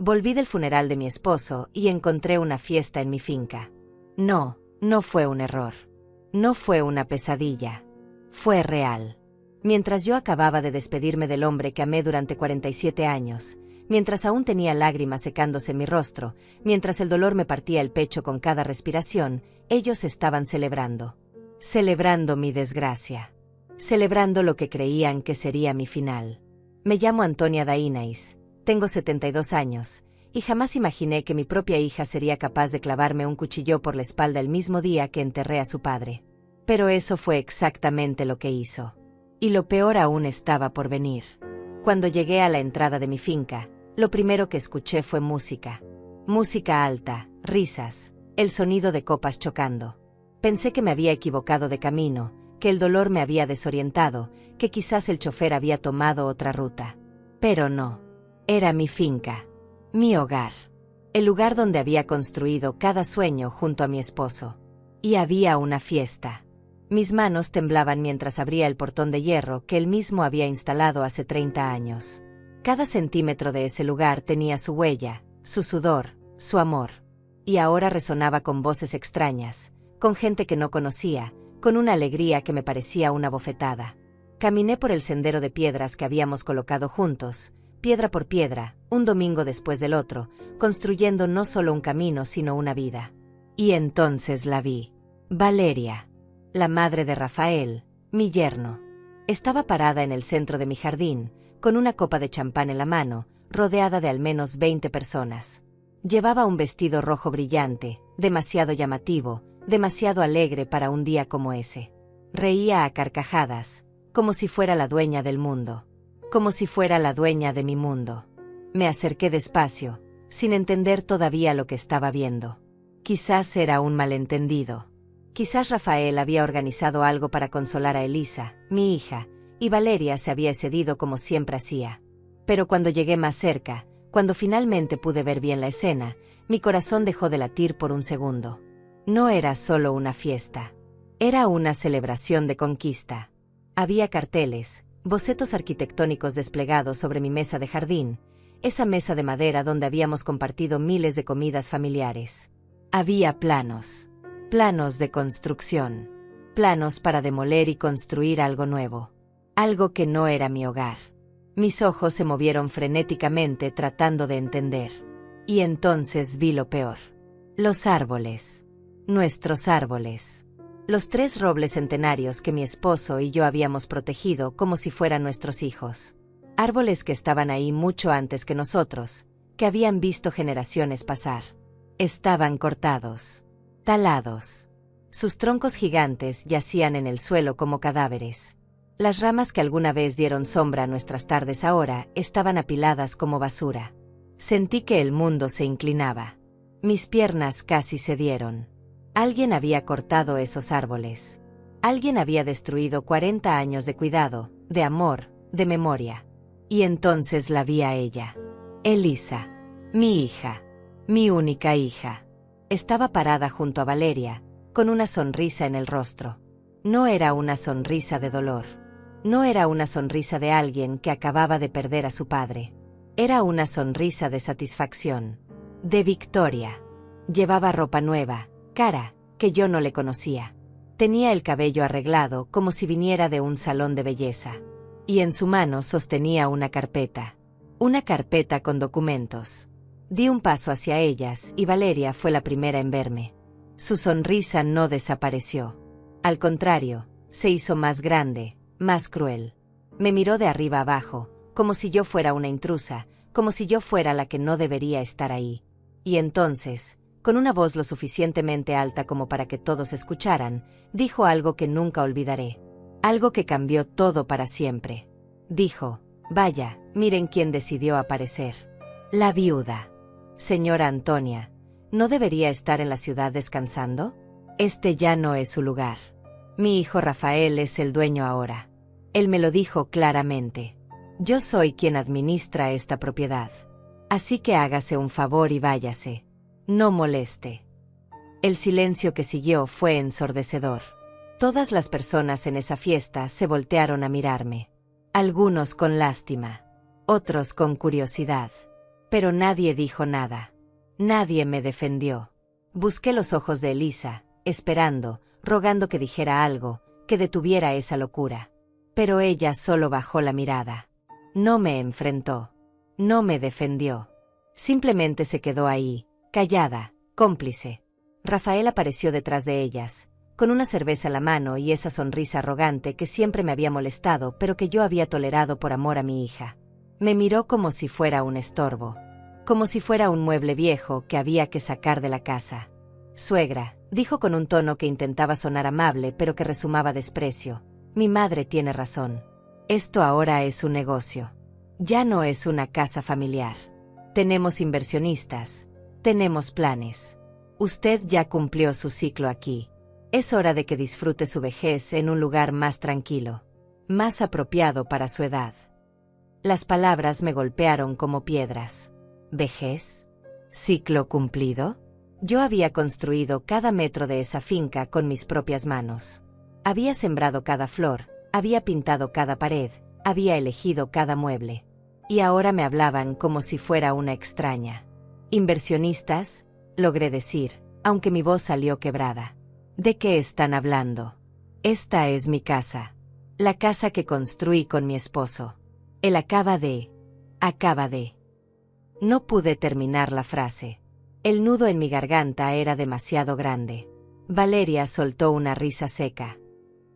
Volví del funeral de mi esposo y encontré una fiesta en mi finca. No, no fue un error. No fue una pesadilla. Fue real. Mientras yo acababa de despedirme del hombre que amé durante 47 años, mientras aún tenía lágrimas secándose en mi rostro, mientras el dolor me partía el pecho con cada respiración, ellos estaban celebrando. Celebrando mi desgracia. Celebrando lo que creían que sería mi final. Me llamo Antonia Dainais, tengo 72 años, y jamás imaginé que mi propia hija sería capaz de clavarme un cuchillo por la espalda el mismo día que enterré a su padre. Pero eso fue exactamente lo que hizo. Y lo peor aún estaba por venir. Cuando llegué a la entrada de mi finca, lo primero que escuché fue música. Música alta, risas, el sonido de copas chocando. Pensé que me había equivocado de camino, que el dolor me había desorientado, que quizás el chofer había tomado otra ruta. Pero no. Era mi finca. Mi hogar. El lugar donde había construido cada sueño junto a mi esposo. Y había una fiesta. Mis manos temblaban mientras abría el portón de hierro que él mismo había instalado hace 30 años. Cada centímetro de ese lugar tenía su huella, su sudor, su amor. Y ahora resonaba con voces extrañas, con gente que no conocía, con una alegría que me parecía una bofetada. Caminé por el sendero de piedras que habíamos colocado juntos, piedra por piedra, un domingo después del otro, construyendo no solo un camino sino una vida. Y entonces la vi. Valeria. La madre de Rafael, mi yerno. Estaba parada en el centro de mi jardín, con una copa de champán en la mano, rodeada de al menos 20 personas. Llevaba un vestido rojo brillante, demasiado llamativo, demasiado alegre para un día como ese. Reía a carcajadas, como si fuera la dueña del mundo. Como si fuera la dueña de mi mundo. Me acerqué despacio, sin entender todavía lo que estaba viendo. Quizás era un malentendido. Quizás Rafael había organizado algo para consolar a Elisa, mi hija, y Valeria se había excedido como siempre hacía. Pero cuando llegué más cerca, cuando finalmente pude ver bien la escena, mi corazón dejó de latir por un segundo. No era solo una fiesta. Era una celebración de conquista. Había carteles, bocetos arquitectónicos desplegados sobre mi mesa de jardín, esa mesa de madera donde habíamos compartido miles de comidas familiares. Había planos. Planos de construcción. Planos para demoler y construir algo nuevo. Algo que no era mi hogar. Mis ojos se movieron frenéticamente tratando de entender. Y entonces vi lo peor. Los árboles. Nuestros árboles. Los 3 robles centenarios que mi esposo y yo habíamos protegido como si fueran nuestros hijos. Árboles que estaban ahí mucho antes que nosotros, que habían visto generaciones pasar. Estaban cortados. Talados. Sus troncos gigantes yacían en el suelo como cadáveres. Las ramas que alguna vez dieron sombra a nuestras tardes ahora estaban apiladas como basura. Sentí que el mundo se inclinaba. Mis piernas casi cedieron. Alguien había cortado esos árboles. Alguien había destruido 40 años de cuidado, de amor, de memoria. Y entonces la vi a ella. Elisa. Mi hija. Mi única hija. Estaba parada junto a Valeria, con una sonrisa en el rostro. No era una sonrisa de dolor. No era una sonrisa de alguien que acababa de perder a su padre. Era una sonrisa de satisfacción. De victoria. Llevaba ropa nueva, cara, que yo no le conocía. Tenía el cabello arreglado como si viniera de un salón de belleza. Y en su mano sostenía una carpeta. Una carpeta con documentos. Di un paso hacia ellas y Valeria fue la primera en verme. Su sonrisa no desapareció. Al contrario, se hizo más grande, más cruel. Me miró de arriba abajo, como si yo fuera una intrusa, como si yo fuera la que no debería estar ahí. Y entonces, con una voz lo suficientemente alta como para que todos escucharan, dijo algo que nunca olvidaré. Algo que cambió todo para siempre. Dijo, vaya, miren quién decidió aparecer. La viuda. Señora Antonia, ¿no debería estar en la ciudad descansando? Este ya no es su lugar. Mi hijo Rafael es el dueño ahora. Él me lo dijo claramente. Yo soy quien administra esta propiedad. Así que hágase un favor y váyase. No moleste. El silencio que siguió fue ensordecedor. Todas las personas en esa fiesta se voltearon a mirarme. Algunos con lástima. Otros con curiosidad. Pero nadie dijo nada. Nadie me defendió. Busqué los ojos de Elisa, esperando, rogando que dijera algo, que detuviera esa locura. Pero ella solo bajó la mirada. No me enfrentó. No me defendió. Simplemente se quedó ahí, callada, cómplice. Rafael apareció detrás de ellas, con una cerveza en la mano y esa sonrisa arrogante que siempre me había molestado pero que yo había tolerado por amor a mi hija. Me miró como si fuera un estorbo. Como si fuera un mueble viejo que había que sacar de la casa. Suegra, dijo con un tono que intentaba sonar amable pero que rezumaba desprecio. Mi madre tiene razón. Esto ahora es un negocio. Ya no es una casa familiar. Tenemos inversionistas. Tenemos planes. Usted ya cumplió su ciclo aquí. Es hora de que disfrute su vejez en un lugar más tranquilo. Más apropiado para su edad. Las palabras me golpearon como piedras. ¿Vejez? ¿Ciclo cumplido? Yo había construido cada metro de esa finca con mis propias manos. Había sembrado cada flor, había pintado cada pared, había elegido cada mueble. Y ahora me hablaban como si fuera una extraña. ¿Inversionistas? Logré decir, aunque mi voz salió quebrada. ¿De qué están hablando? Esta es mi casa. La casa que construí con mi esposo. Él acaba de... No pude terminar la frase. El nudo en mi garganta era demasiado grande. Valeria soltó una risa seca.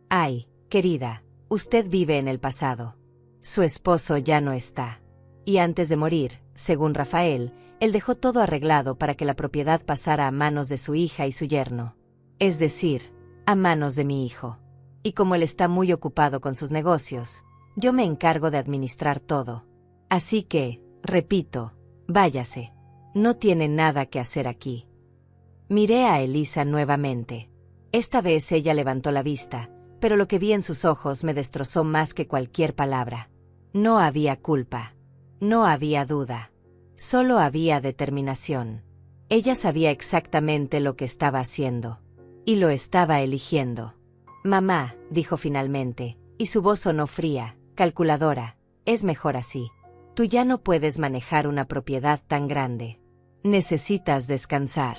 Ay, querida, usted vive en el pasado. Su esposo ya no está. Y antes de morir, según Rafael, él dejó todo arreglado para que la propiedad pasara a manos de su hija y su yerno. Es decir, a manos de mi hijo. Y como él está muy ocupado con sus negocios, yo me encargo de administrar todo. Así que, repito, váyase. No tiene nada que hacer aquí. Miré a Elisa nuevamente. Esta vez ella levantó la vista, pero lo que vi en sus ojos me destrozó más que cualquier palabra. No había culpa. No había duda. Solo había determinación. Ella sabía exactamente lo que estaba haciendo. Y lo estaba eligiendo. Mamá, dijo finalmente, y su voz sonó fría, calculadora, es mejor así. Tú ya no puedes manejar una propiedad tan grande. Necesitas descansar.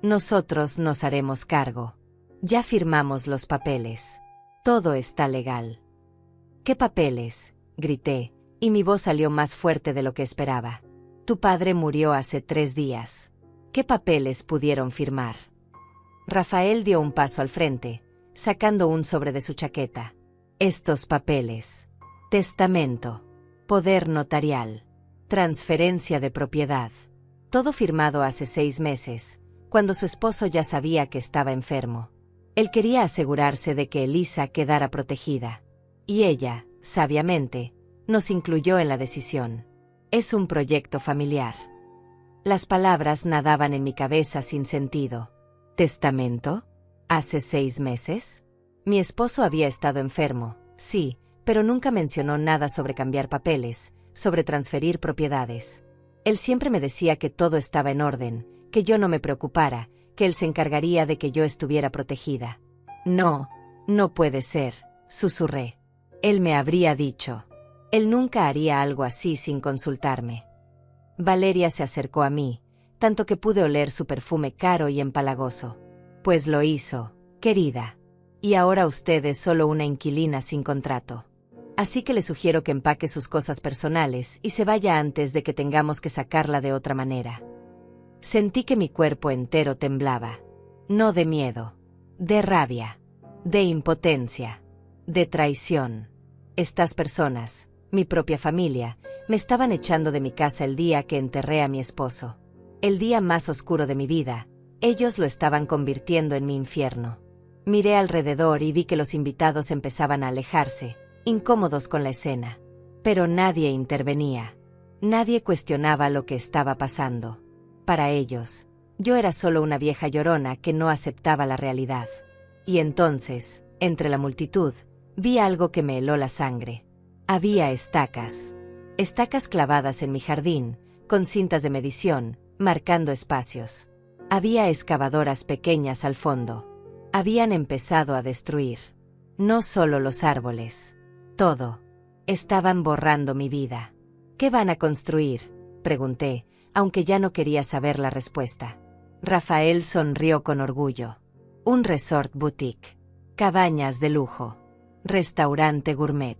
Nosotros nos haremos cargo. Ya firmamos los papeles. Todo está legal. ¿Qué papeles? Grité, y mi voz salió más fuerte de lo que esperaba. Tu padre murió hace 3 días. ¿Qué papeles pudieron firmar? Rafael dio un paso al frente, sacando un sobre de su chaqueta. Estos papeles. Testamento. Poder notarial. Transferencia de propiedad. Todo firmado hace 6 meses, cuando su esposo ya sabía que estaba enfermo. Él quería asegurarse de que Elisa quedara protegida. Y ella, sabiamente, nos incluyó en la decisión. Es un proyecto familiar. Las palabras nadaban en mi cabeza sin sentido. ¿Testamento? ¿Hace 6 meses? Mi esposo había estado enfermo, sí, pero nunca mencionó nada sobre cambiar papeles, sobre transferir propiedades. Él siempre me decía que todo estaba en orden, que yo no me preocupara, que él se encargaría de que yo estuviera protegida. No, no puede ser, susurré. Él me habría dicho. Él nunca haría algo así sin consultarme. Valeria se acercó a mí, tanto que pude oler su perfume caro y empalagoso. Pues lo hizo, querida. Y ahora usted es solo una inquilina sin contrato. Así que le sugiero que empaque sus cosas personales y se vaya antes de que tengamos que sacarla de otra manera. Sentí que mi cuerpo entero temblaba. No de miedo, de rabia, de impotencia, de traición. Estas personas, mi propia familia, me estaban echando de mi casa el día que enterré a mi esposo. El día más oscuro de mi vida, ellos lo estaban convirtiendo en mi infierno. Miré alrededor y vi que los invitados empezaban a alejarse, incómodos con la escena. Pero nadie intervenía. Nadie cuestionaba lo que estaba pasando. Para ellos, yo era solo una vieja llorona que no aceptaba la realidad. Y entonces, entre la multitud, vi algo que me heló la sangre. Había estacas. Estacas clavadas en mi jardín, con cintas de medición, marcando espacios. Había excavadoras pequeñas al fondo. Habían empezado a destruir. No solo los árboles. Todo. Estaban borrando mi vida. ¿Qué van a construir?, pregunté, aunque ya no quería saber la respuesta. Rafael sonrió con orgullo. Un resort boutique. Cabañas de lujo. Restaurante gourmet.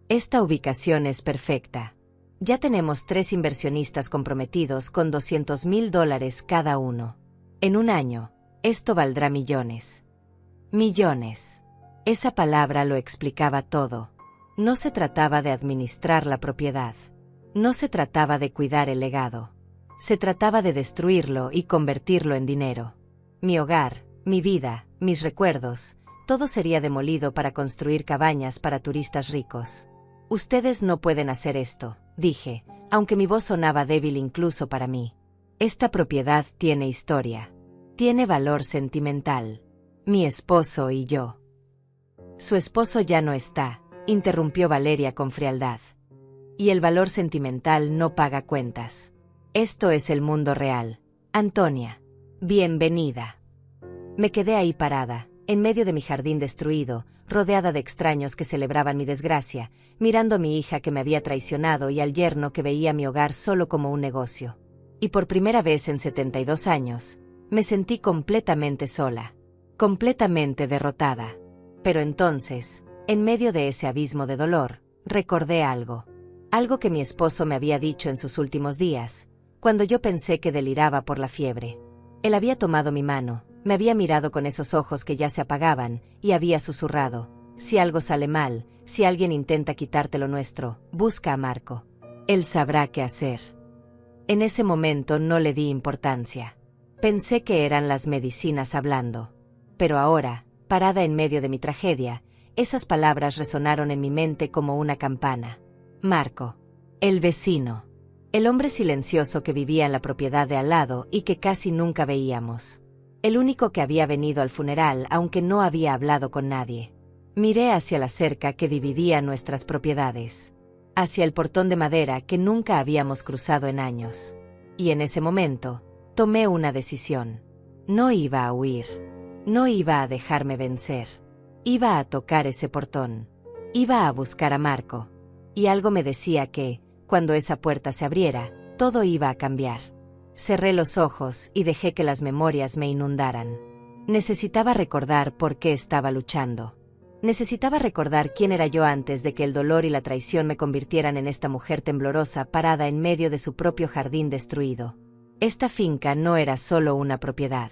Esta ubicación es perfecta. Ya tenemos 3 inversionistas comprometidos con $200,000 cada uno. En un año, esto valdrá millones. Millones. Esa palabra lo explicaba todo. No se trataba de administrar la propiedad. No se trataba de cuidar el legado. Se trataba de destruirlo y convertirlo en dinero. Mi hogar, mi vida, mis recuerdos, todo sería demolido para construir cabañas para turistas ricos. Ustedes no pueden hacer esto, dije, aunque mi voz sonaba débil incluso para mí. Esta propiedad tiene historia. Tiene valor sentimental. Mi esposo y yo. Su esposo ya no está, interrumpió Valeria con frialdad. Y el valor sentimental no paga cuentas. Esto es el mundo real. Antonia. Bienvenida. Me quedé ahí parada, en medio de mi jardín destruido, rodeada de extraños que celebraban mi desgracia, mirando a mi hija que me había traicionado y al yerno que veía mi hogar solo como un negocio. Y por primera vez en 72 años, me sentí completamente sola, completamente derrotada. Pero entonces, en medio de ese abismo de dolor, recordé algo. Algo que mi esposo me había dicho en sus últimos días, cuando yo pensé que deliraba por la fiebre. Él había tomado mi mano, me había mirado con esos ojos que ya se apagaban, y había susurrado: si algo sale mal, si alguien intenta quitarte lo nuestro, busca a Marco. Él sabrá qué hacer. En ese momento no le di importancia. Pensé que eran las medicinas hablando. Pero ahora, parada en medio de mi tragedia, esas palabras resonaron en mi mente como una campana. Marco. El vecino. El hombre silencioso que vivía en la propiedad de al lado y que casi nunca veíamos. El único que había venido al funeral aunque no había hablado con nadie. Miré hacia la cerca que dividía nuestras propiedades. Hacia el portón de madera que nunca habíamos cruzado en años. Y en ese momento, tomé una decisión. No iba a huir. No iba a dejarme vencer. Iba a tocar ese portón. Iba a buscar a Marco. Y algo me decía que, cuando esa puerta se abriera, todo iba a cambiar. Cerré los ojos y dejé que las memorias me inundaran. Necesitaba recordar por qué estaba luchando. Necesitaba recordar quién era yo antes de que el dolor y la traición me convirtieran en esta mujer temblorosa parada en medio de su propio jardín destruido. Esta finca no era solo una propiedad.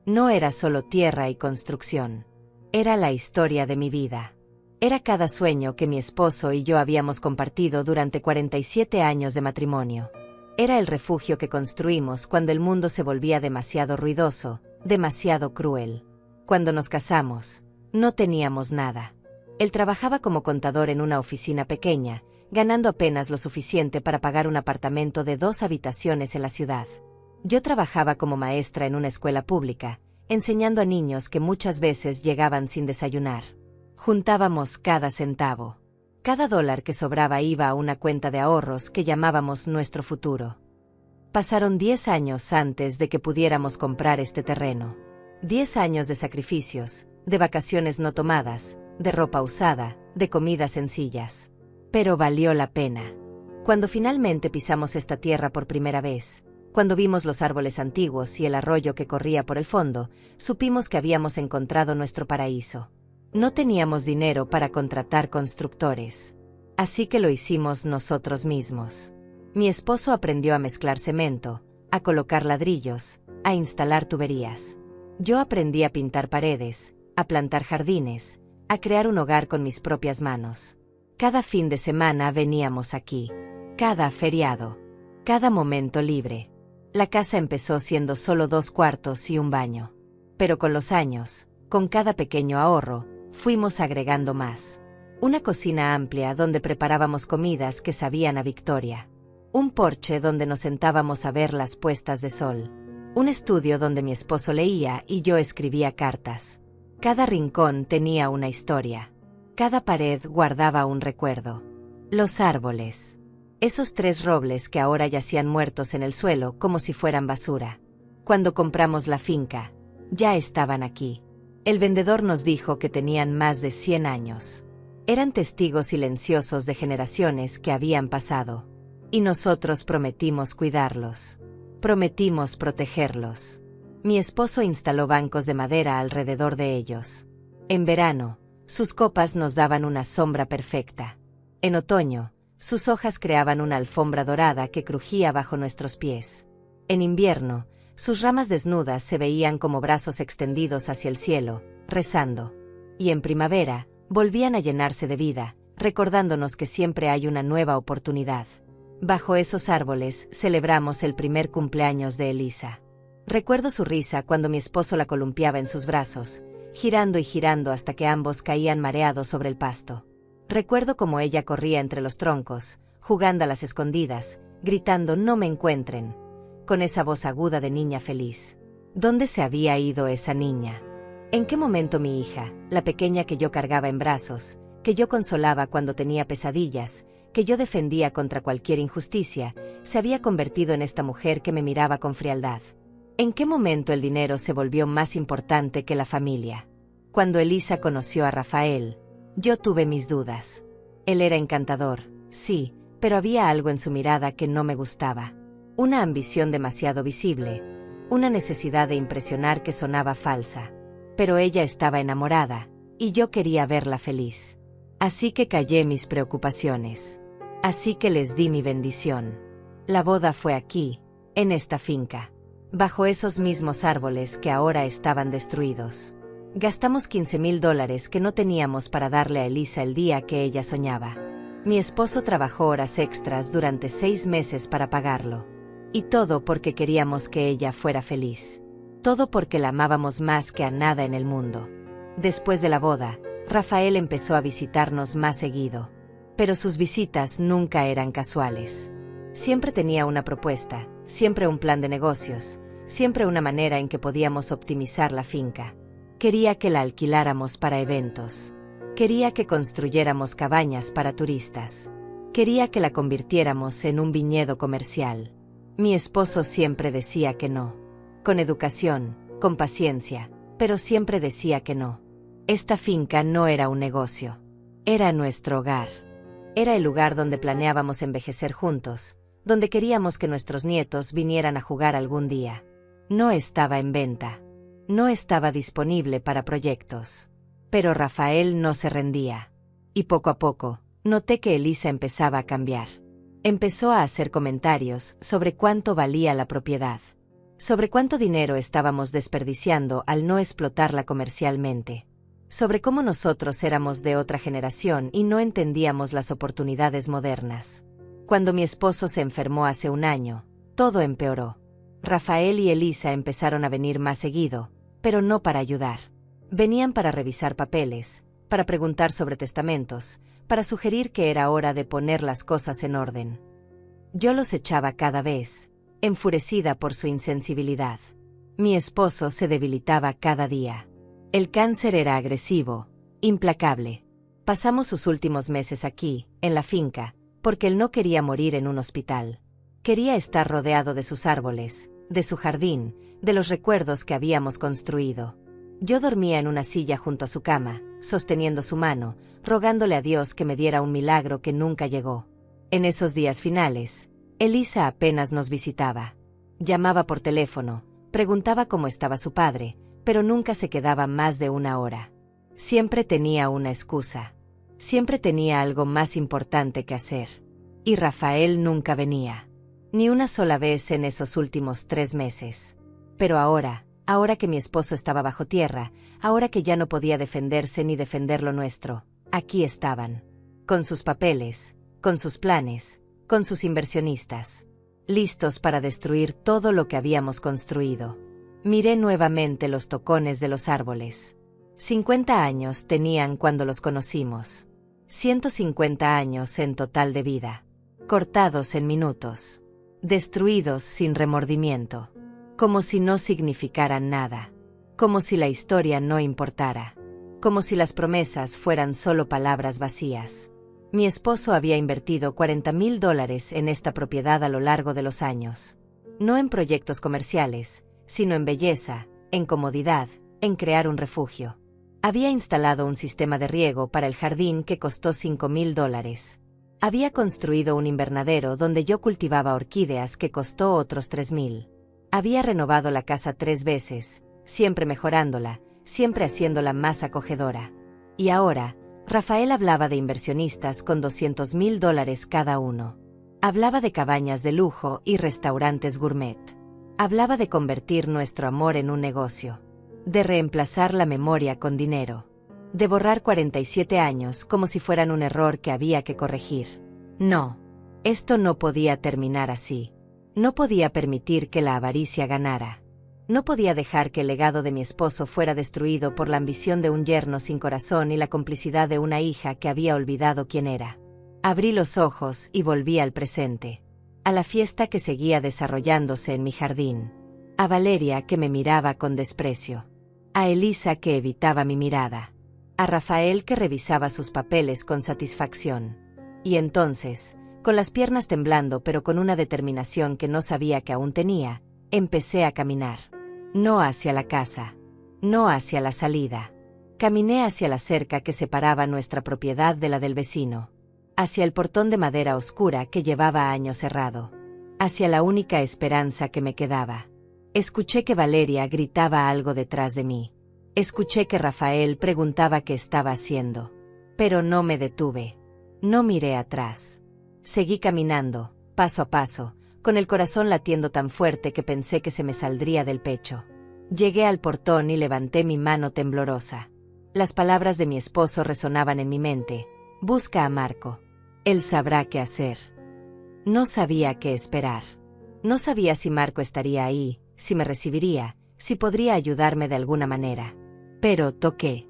No era solo tierra y construcción. Era la historia de mi vida. Era cada sueño que mi esposo y yo habíamos compartido durante 47 años de matrimonio. Era el refugio que construimos cuando el mundo se volvía demasiado ruidoso, demasiado cruel. Cuando nos casamos, no teníamos nada. Él trabajaba como contador en una oficina pequeña, ganando apenas lo suficiente para pagar un apartamento de 2 habitaciones en la ciudad. Yo trabajaba como maestra en una escuela pública, enseñando a niños que muchas veces llegaban sin desayunar. Juntábamos cada centavo. Cada dólar que sobraba iba a una cuenta de ahorros que llamábamos nuestro futuro. Pasaron 10 años antes de que pudiéramos comprar este terreno. 10 años de sacrificios, de vacaciones no tomadas, de ropa usada, de comidas sencillas. Pero valió la pena. Cuando finalmente pisamos esta tierra por primera vez, cuando vimos los árboles antiguos y el arroyo que corría por el fondo, supimos que habíamos encontrado nuestro paraíso. No teníamos dinero para contratar constructores. Así que lo hicimos nosotros mismos. Mi esposo aprendió a mezclar cemento, a colocar ladrillos, a instalar tuberías. Yo aprendí a pintar paredes, a plantar jardines, a crear un hogar con mis propias manos. Cada fin de semana veníamos aquí. Cada feriado. Cada momento libre. La casa empezó siendo solo 2 cuartos y un baño. Pero con los años, con cada pequeño ahorro, fuimos agregando más. Una cocina amplia donde preparábamos comidas que sabían a victoria. Un porche donde nos sentábamos a ver las puestas de sol. Un estudio donde mi esposo leía y yo escribía cartas. Cada rincón tenía una historia. Cada pared guardaba un recuerdo. Los árboles. Esos 3 robles que ahora yacían muertos en el suelo como si fueran basura. Cuando compramos la finca, ya estaban aquí. El vendedor nos dijo que tenían más de 100 años. Eran testigos silenciosos de generaciones que habían pasado. Y nosotros prometimos cuidarlos. Prometimos protegerlos. Mi esposo instaló bancos de madera alrededor de ellos. En verano, sus copas nos daban una sombra perfecta. En otoño, sus hojas creaban una alfombra dorada que crujía bajo nuestros pies. En invierno, sus ramas desnudas se veían como brazos extendidos hacia el cielo, rezando. Y en primavera, volvían a llenarse de vida, recordándonos que siempre hay una nueva oportunidad. Bajo esos árboles celebramos el primer cumpleaños de Elisa. Recuerdo su risa cuando mi esposo la columpiaba en sus brazos, girando y girando hasta que ambos caían mareados sobre el pasto. Recuerdo cómo ella corría entre los troncos, jugando a las escondidas, gritando «No me encuentren», con esa voz aguda de niña feliz. ¿Dónde se había ido esa niña? ¿En qué momento mi hija, la pequeña que yo cargaba en brazos, que yo consolaba cuando tenía pesadillas, que yo defendía contra cualquier injusticia, se había convertido en esta mujer que me miraba con frialdad? ¿En qué momento el dinero se volvió más importante que la familia? Cuando Elisa conoció a Rafael, yo tuve mis dudas. Él era encantador, sí, pero había algo en su mirada que no me gustaba. Una ambición demasiado visible, una necesidad de impresionar que sonaba falsa. Pero ella estaba enamorada, y yo quería verla feliz. Así que callé mis preocupaciones. Así que les di mi bendición. La boda fue aquí, en esta finca, bajo esos mismos árboles que ahora estaban destruidos. Gastamos $15,000 que no teníamos para darle a Elisa el día que ella soñaba. Mi esposo trabajó horas extras durante 6 meses para pagarlo. Y todo porque queríamos que ella fuera feliz. Todo porque la amábamos más que a nada en el mundo. Después de la boda, Rafael empezó a visitarnos más seguido. Pero sus visitas nunca eran casuales. Siempre tenía una propuesta, siempre un plan de negocios, siempre una manera en que podíamos optimizar la finca. Quería que la alquiláramos para eventos. Quería que construyéramos cabañas para turistas. Quería que la convirtiéramos en un viñedo comercial. Mi esposo siempre decía que no. Con educación, con paciencia, pero siempre decía que no. Esta finca no era un negocio. Era nuestro hogar. Era el lugar donde planeábamos envejecer juntos, donde queríamos que nuestros nietos vinieran a jugar algún día. No estaba en venta. No estaba disponible para proyectos. Pero Rafael no se rendía. Y poco a poco, noté que Elisa empezaba a cambiar. Empezó a hacer comentarios sobre cuánto valía la propiedad. Sobre cuánto dinero estábamos desperdiciando al no explotarla comercialmente. Sobre cómo nosotros éramos de otra generación y no entendíamos las oportunidades modernas. Cuando mi esposo se enfermó hace un año, todo empeoró. Rafael y Elisa empezaron a venir más seguido, pero no para ayudar. Venían para revisar papeles, para preguntar sobre testamentos, para sugerir que era hora de poner las cosas en orden. Yo los echaba cada vez, enfurecida por su insensibilidad. Mi esposo se debilitaba cada día. El cáncer era agresivo, implacable. Pasamos sus últimos meses aquí, en la finca, porque él no quería morir en un hospital. Quería estar rodeado de sus árboles, de su jardín, de los recuerdos que habíamos construido. Yo dormía en una silla junto a su cama, sosteniendo su mano, rogándole a Dios que me diera un milagro que nunca llegó. En esos días finales, Elisa apenas nos visitaba. Llamaba por teléfono, preguntaba cómo estaba su padre, pero nunca se quedaba más de 1 hora. Siempre tenía una excusa. Siempre tenía algo más importante que hacer. Y Rafael nunca venía. Ni una sola vez en esos últimos 3 meses. Pero ahora que mi esposo estaba bajo tierra, ahora que ya no podía defenderse ni defender lo nuestro, aquí estaban. Con sus papeles, con sus planes, con sus inversionistas. Listos para destruir todo lo que habíamos construido. Miré nuevamente los tocones de los árboles. 50 años tenían cuando los conocimos. 150 años en total de vida. Cortados en minutos. Destruidos sin remordimiento. Como si no significaran nada. Como si la historia no importara. Como si las promesas fueran solo palabras vacías. Mi esposo había invertido $40,000 en esta propiedad a lo largo de los años. No en proyectos comerciales, sino en belleza, en comodidad, en crear un refugio. Había instalado un sistema de riego para el jardín que costó $5,000. Había construido un invernadero donde yo cultivaba orquídeas que costó otros $3,000. Había renovado la casa 3 veces, siempre mejorándola, siempre haciéndola más acogedora. Y ahora, Rafael hablaba de inversionistas con $200,000 cada uno. Hablaba de cabañas de lujo y restaurantes gourmet. Hablaba de convertir nuestro amor en un negocio. De reemplazar la memoria con dinero. De borrar 47 años como si fueran un error que había que corregir. No. Esto no podía terminar así. No podía permitir que la avaricia ganara. No podía dejar que el legado de mi esposo fuera destruido por la ambición de un yerno sin corazón y la complicidad de una hija que había olvidado quién era. Abrí los ojos y volví al presente. A la fiesta que seguía desarrollándose en mi jardín. A Valeria que me miraba con desprecio. A Elisa que evitaba mi mirada. A Rafael que revisaba sus papeles con satisfacción. Y entonces, con las piernas temblando pero con una determinación que no sabía que aún tenía, empecé a caminar. No hacia la casa. No hacia la salida. Caminé hacia la cerca que separaba nuestra propiedad de la del vecino. Hacia el portón de madera oscura que llevaba años cerrado. Hacia la única esperanza que me quedaba. Escuché que Valeria gritaba algo detrás de mí. Escuché que Rafael preguntaba qué estaba haciendo. Pero no me detuve. No miré atrás. Seguí caminando, paso a paso, con el corazón latiendo tan fuerte que pensé que se me saldría del pecho. Llegué al portón y levanté mi mano temblorosa. Las palabras de mi esposo resonaban en mi mente. Busca a Marco. Él sabrá qué hacer. No sabía qué esperar. No sabía si Marco estaría ahí, si me recibiría, si podría ayudarme de alguna manera. Pero toqué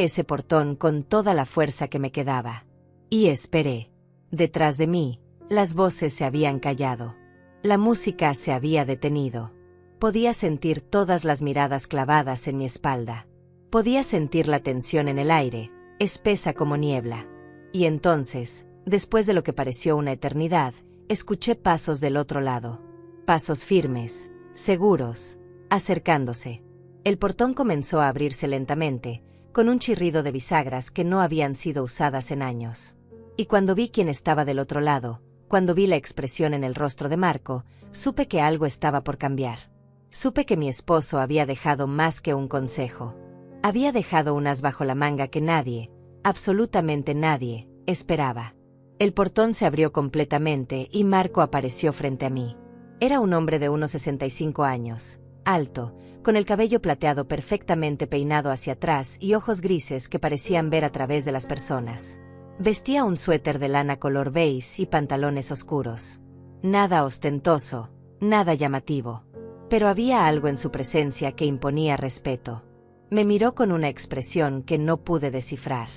ese portón con toda la fuerza que me quedaba. Y esperé. Detrás de mí, las voces se habían callado. La música se había detenido. Podía sentir todas las miradas clavadas en mi espalda. Podía sentir la tensión en el aire, espesa como niebla. Y entonces, después de lo que pareció una eternidad, escuché pasos del otro lado. Pasos firmes, seguros, acercándose. El portón comenzó a abrirse lentamente, con un chirrido de bisagras que no habían sido usadas en años. Y cuando vi quién estaba del otro lado, cuando vi la expresión en el rostro de Marco, supe que algo estaba por cambiar. Supe que mi esposo había dejado más que un consejo. Había dejado un as bajo la manga que nadie, absolutamente nadie, esperaba. El portón se abrió completamente y Marco apareció frente a mí. Era un hombre de unos 65 años, alto, con el cabello plateado perfectamente peinado hacia atrás y ojos grises que parecían ver a través de las personas. Vestía un suéter de lana color beige y pantalones oscuros. Nada ostentoso, nada llamativo. Pero había algo en su presencia que imponía respeto. Me miró con una expresión que no pude descifrar.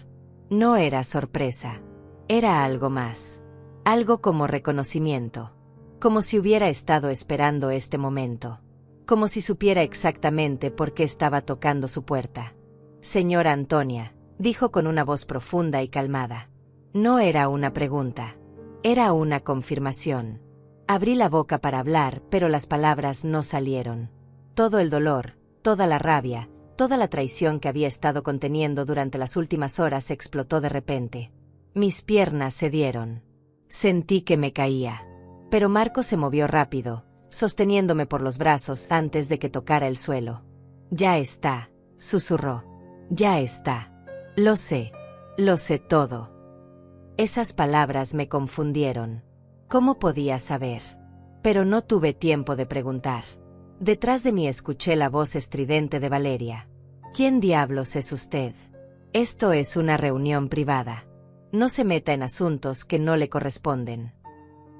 No era sorpresa. Era algo más. Algo como reconocimiento. Como si hubiera estado esperando este momento. Como si supiera exactamente por qué estaba tocando su puerta. Señora Antonia, dijo con una voz profunda y calmada. No era una pregunta. Era una confirmación. Abrí la boca para hablar, pero las palabras no salieron. Todo el dolor, toda la rabia, toda la traición que había estado conteniendo durante las últimas horas explotó de repente. Mis piernas cedieron. Sentí que me caía. Pero Marco se movió rápido, sosteniéndome por los brazos antes de que tocara el suelo. Ya está, susurró. Ya está. Lo sé todo. Esas palabras me confundieron. ¿Cómo podía saber? Pero no tuve tiempo de preguntar. Detrás de mí escuché la voz estridente de Valeria. ¿Quién diablos es usted? Esto es una reunión privada. No se meta en asuntos que no le corresponden.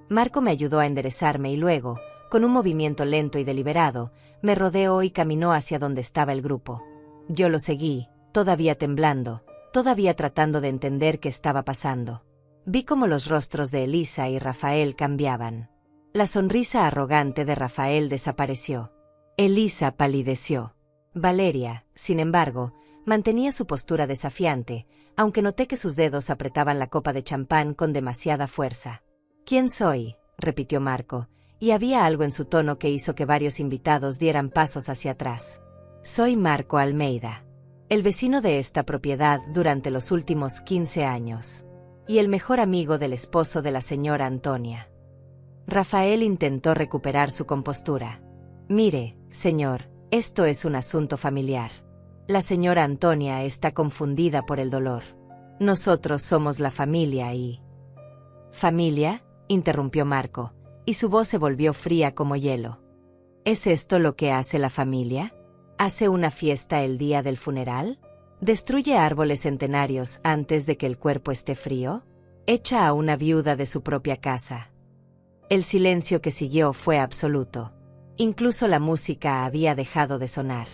Marco me ayudó a enderezarme y luego, con un movimiento lento y deliberado, me rodeó y caminó hacia donde estaba el grupo. Yo lo seguí, todavía temblando, todavía tratando de entender qué estaba pasando. Vi cómo los rostros de Elisa y Rafael cambiaban. La sonrisa arrogante de Rafael desapareció. Elisa palideció. Valeria, sin embargo, mantenía su postura desafiante, aunque noté que sus dedos apretaban la copa de champán con demasiada fuerza. ¿Quién soy?, repitió Marco, y había algo en su tono que hizo que varios invitados dieran pasos hacia atrás. Soy Marco Almeida, el vecino de esta propiedad durante los últimos 15 años. Y el mejor amigo del esposo de la señora Antonia. Rafael intentó recuperar su compostura. Mire, señor, esto es un asunto familiar. La señora Antonia está confundida por el dolor. Nosotros somos la familia y... ¿Familia?, interrumpió Marco, y su voz se volvió fría como hielo. ¿Es esto lo que hace la familia? ¿Hace una fiesta el día del funeral? ¿Destruye árboles centenarios antes de que el cuerpo esté frío? ¿Echa a una viuda de su propia casa? El silencio que siguió fue absoluto. Incluso la música había dejado de sonar.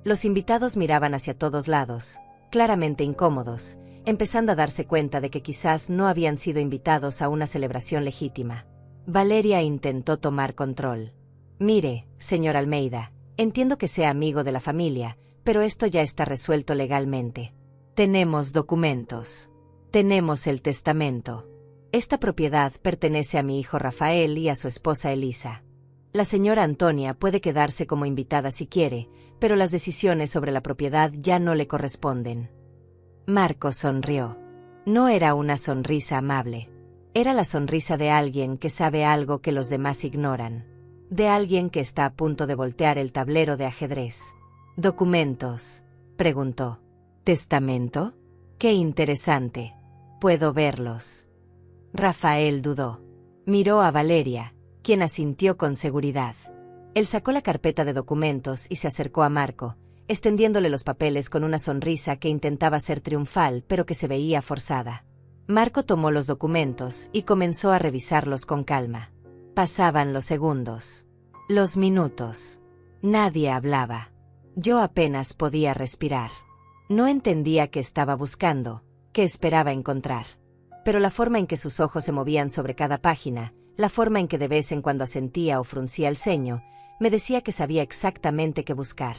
Los invitados miraban hacia todos lados, claramente incómodos, empezando a darse cuenta de que quizás no habían sido invitados a una celebración legítima. Valeria intentó tomar control. Mire, señor Almeida, entiendo que sea amigo de la familia, pero esto ya está resuelto legalmente. Tenemos documentos. Tenemos el testamento. Esta propiedad pertenece a mi hijo Rafael y a su esposa Elisa. La señora Antonia puede quedarse como invitada si quiere, pero las decisiones sobre la propiedad ya no le corresponden. Marco sonrió. No era una sonrisa amable. Era la sonrisa de alguien que sabe algo que los demás ignoran. De alguien que está a punto de voltear el tablero de ajedrez. ¿Documentos?, preguntó. ¿Testamento? ¡Qué interesante! Puedo verlos. Rafael dudó. Miró a Valeria, quien asintió con seguridad. Él sacó la carpeta de documentos y se acercó a Marco, extendiéndole los papeles con una sonrisa que intentaba ser triunfal pero que se veía forzada. Marco tomó los documentos y comenzó a revisarlos con calma. Pasaban los segundos. Los minutos. Nadie hablaba. Yo apenas podía respirar. No entendía qué estaba buscando, qué esperaba encontrar. Pero la forma en que sus ojos se movían sobre cada página, la forma en que de vez en cuando asentía o fruncía el ceño, me decía que sabía exactamente qué buscar.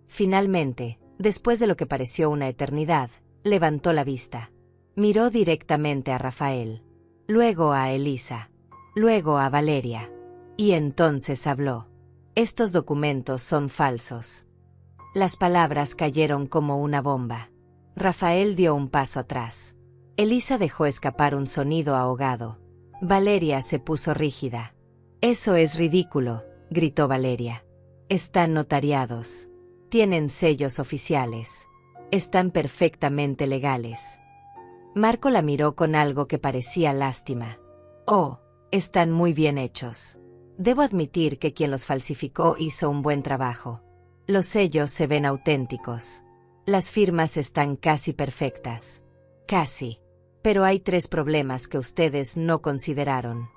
Finalmente, después de lo que pareció una eternidad, levantó la vista. Miró directamente a Rafael, luego a Elisa, luego a Valeria. Y entonces habló. Estos documentos son falsos. Las palabras cayeron como una bomba. Rafael dio un paso atrás. Elisa dejó escapar un sonido ahogado. Valeria se puso rígida. «Eso es ridículo», gritó Valeria. «Están notariados. Tienen sellos oficiales. Están perfectamente legales». Marco la miró con algo que parecía lástima. «Oh, están muy bien hechos. Debo admitir que quien los falsificó hizo un buen trabajo. Los sellos se ven auténticos. Las firmas están casi perfectas. Casi. Pero hay 3 problemas que ustedes no consideraron».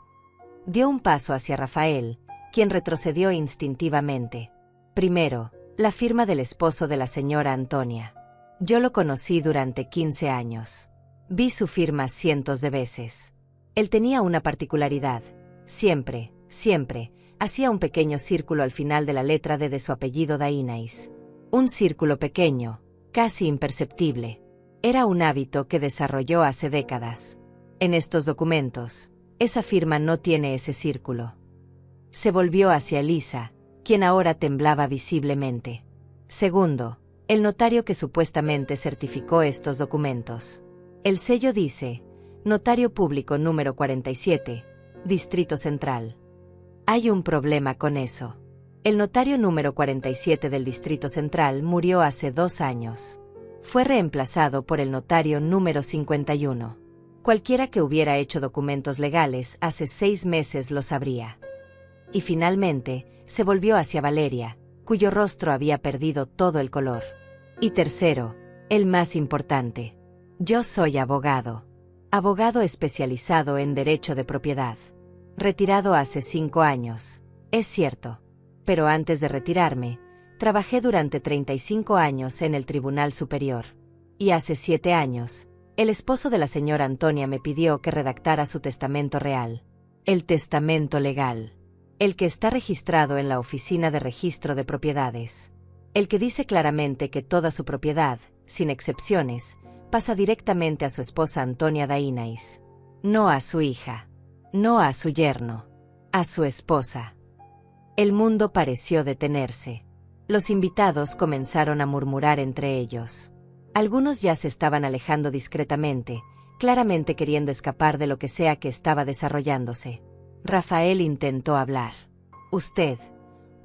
Dio un paso hacia Rafael, quien retrocedió instintivamente. Primero, la firma del esposo de la señora Antonia. Yo lo conocí durante 15 años. Vi su firma cientos de veces. Él tenía una particularidad. Siempre, hacía un pequeño círculo al final de la letra D de su apellido Dainais. Un círculo pequeño, casi imperceptible. Era un hábito que desarrolló hace décadas. En estos documentos, esa firma no tiene ese círculo. Se volvió hacia Elisa, quien ahora temblaba visiblemente. Segundo, el notario que supuestamente certificó estos documentos. El sello dice, Notario Público número 47, Distrito Central. Hay un problema con eso. El notario número 47 del Distrito Central murió hace 2 años. Fue reemplazado por el notario número 51. Cualquiera que hubiera hecho documentos legales hace 6 meses lo sabría. Y finalmente, se volvió hacia Valeria, cuyo rostro había perdido todo el color. Y tercero, el más importante. Yo soy abogado. Abogado especializado en derecho de propiedad. Retirado hace 5 años. Es cierto. Pero antes de retirarme, trabajé durante 35 años en el Tribunal Superior. Y hace 7 años, el esposo de la señora Antonia me pidió que redactara su testamento real. El testamento legal. El que está registrado en la Oficina de Registro de Propiedades. El que dice claramente que toda su propiedad, sin excepciones, pasa directamente a su esposa Antonia Dainais. No a su hija. No a su yerno. A su esposa. El mundo pareció detenerse. Los invitados comenzaron a murmurar entre ellos. Algunos ya se estaban alejando discretamente, claramente queriendo escapar de lo que sea que estaba desarrollándose. Rafael intentó hablar. Usted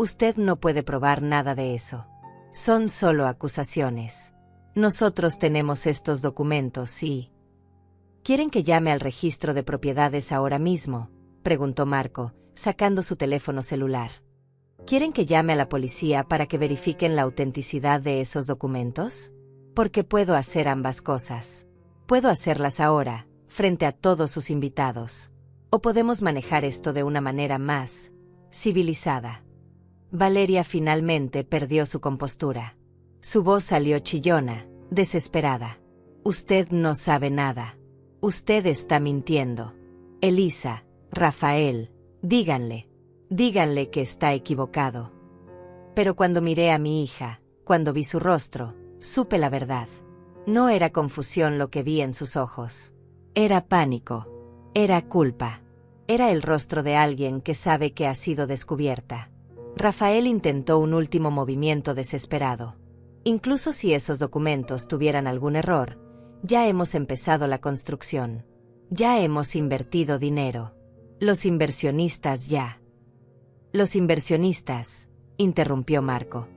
Usted no puede probar nada de eso. Son solo acusaciones. Nosotros tenemos estos documentos y... ¿Quieren que llame al registro de propiedades ahora mismo?, preguntó Marco, sacando su teléfono celular. ¿Quieren que llame a la policía para que verifiquen la autenticidad de esos documentos? Porque puedo hacer ambas cosas. Puedo hacerlas ahora, frente a todos sus invitados. O podemos manejar esto de una manera más civilizada. Valeria finalmente perdió su compostura. Su voz salió chillona, desesperada. Usted no sabe nada. Usted está mintiendo. Elisa, Rafael, díganle que está equivocado. Pero cuando miré a mi hija, cuando vi su rostro, supe la verdad. No era confusión lo que vi en sus ojos. Era pánico. Era culpa. Era el rostro de alguien que sabe que ha sido descubierta. Rafael intentó un último movimiento desesperado. Incluso si esos documentos tuvieran algún error, ya hemos empezado la construcción. Ya hemos invertido dinero. Los inversionistas ya. Los inversionistas, interrumpió Marco.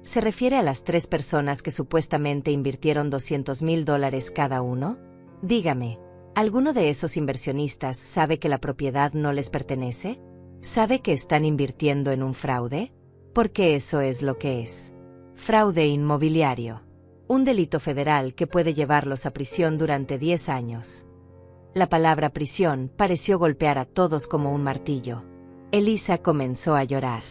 ¿Se refiere a las 3 personas que supuestamente invirtieron $200,000 cada uno? Dígame, ¿alguno de esos inversionistas sabe que la propiedad no les pertenece? ¿Sabe que están invirtiendo en un fraude? Porque eso es lo que es. Fraude inmobiliario. Un delito federal que puede llevarlos a prisión durante 10 años. La palabra prisión pareció golpear a todos como un martillo. Elisa comenzó a llorar.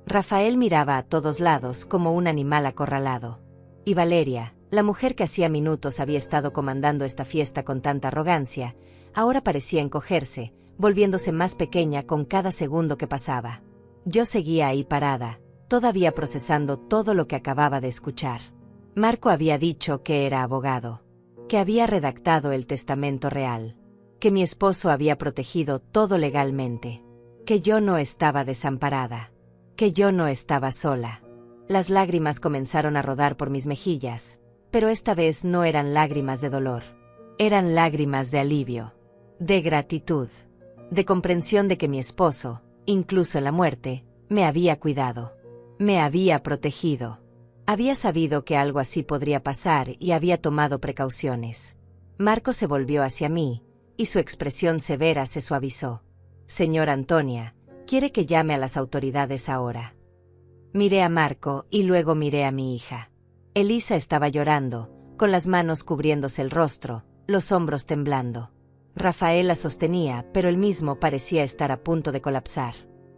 Rafael miraba a todos lados como un animal acorralado. Y Valeria, la mujer que hacía minutos había estado comandando esta fiesta con tanta arrogancia, ahora parecía encogerse, volviéndose más pequeña con cada segundo que pasaba. Yo seguía ahí parada, todavía procesando todo lo que acababa de escuchar. Marco había dicho que era abogado, que había redactado el testamento real, que mi esposo había protegido todo legalmente, que yo no estaba desamparada, que yo no estaba sola. Las lágrimas comenzaron a rodar por mis mejillas, pero esta vez no eran lágrimas de dolor. Eran lágrimas de alivio, de gratitud, de comprensión de que mi esposo, incluso en la muerte, me había cuidado, me había protegido. Había sabido que algo así podría pasar y había tomado precauciones. Marco se volvió hacia mí, y su expresión severa se suavizó. Señora Antonia, quiere que llame a las autoridades ahora. Miré a Marco y luego miré a mi hija. Elisa estaba llorando, con las manos cubriéndose el rostro, los hombros temblando. Rafael la sostenía, pero él mismo parecía estar a punto de colapsar.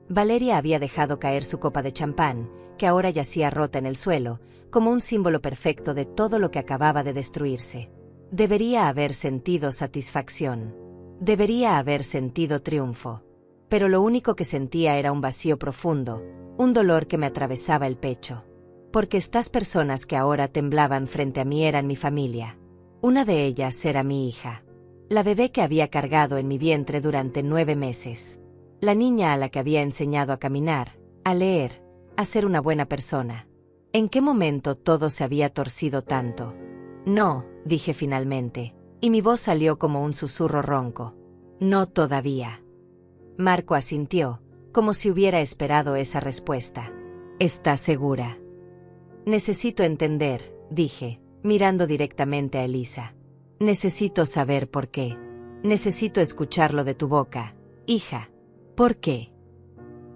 Valeria había dejado caer su copa de champán, que ahora yacía rota en el suelo, como un símbolo perfecto de todo lo que acababa de destruirse. Debería haber sentido satisfacción. Debería haber sentido triunfo. Pero lo único que sentía era un vacío profundo, un dolor que me atravesaba el pecho. Porque estas personas que ahora temblaban frente a mí eran mi familia. Una de ellas era mi hija. La bebé que había cargado en mi vientre durante 9 meses. La niña a la que había enseñado a caminar, a leer, a ser una buena persona. ¿En qué momento todo se había torcido tanto? No, dije finalmente, y mi voz salió como un susurro ronco. No todavía. Marco asintió, como si hubiera esperado esa respuesta. ¿Estás segura? Necesito entender, dije, mirando directamente a Elisa. Necesito saber por qué. Necesito escucharlo de tu boca, hija. ¿Por qué?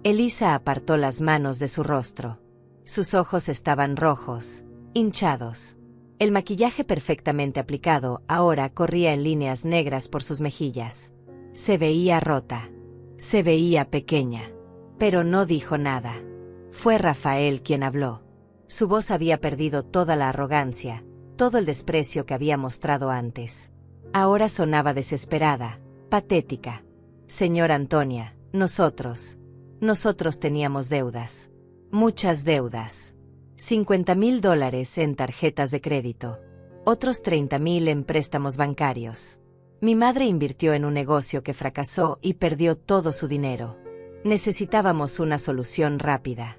Elisa apartó las manos de su rostro. Sus ojos estaban rojos, hinchados. El maquillaje perfectamente aplicado ahora corría en líneas negras por sus mejillas. Se veía rota. Se veía pequeña. Pero no dijo nada. Fue Rafael quien habló. Su voz había perdido toda la arrogancia, todo el desprecio que había mostrado antes. Ahora sonaba desesperada, patética. Señora Antonia, nosotros teníamos deudas. Muchas deudas. $50,000 en tarjetas de crédito. Otros 30,000 en préstamos bancarios. Mi madre invirtió en un negocio que fracasó y perdió todo su dinero. Necesitábamos una solución rápida.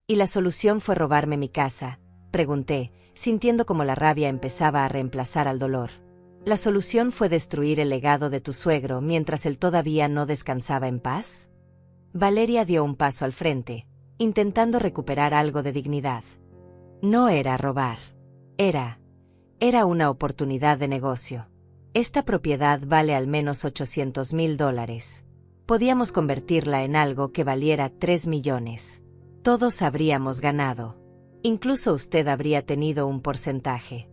¿Y la solución fue robarme mi casa?, pregunté, sintiendo como la rabia empezaba a reemplazar al dolor. ¿La solución fue destruir el legado de tu suegro mientras él todavía no descansaba en paz? Valeria dio un paso al frente, intentando recuperar algo de dignidad. No era robar. Era una oportunidad de negocio. Esta propiedad vale al menos $800,000. Podíamos convertirla en algo que valiera 3 millones. Todos habríamos ganado. Incluso usted habría tenido un porcentaje.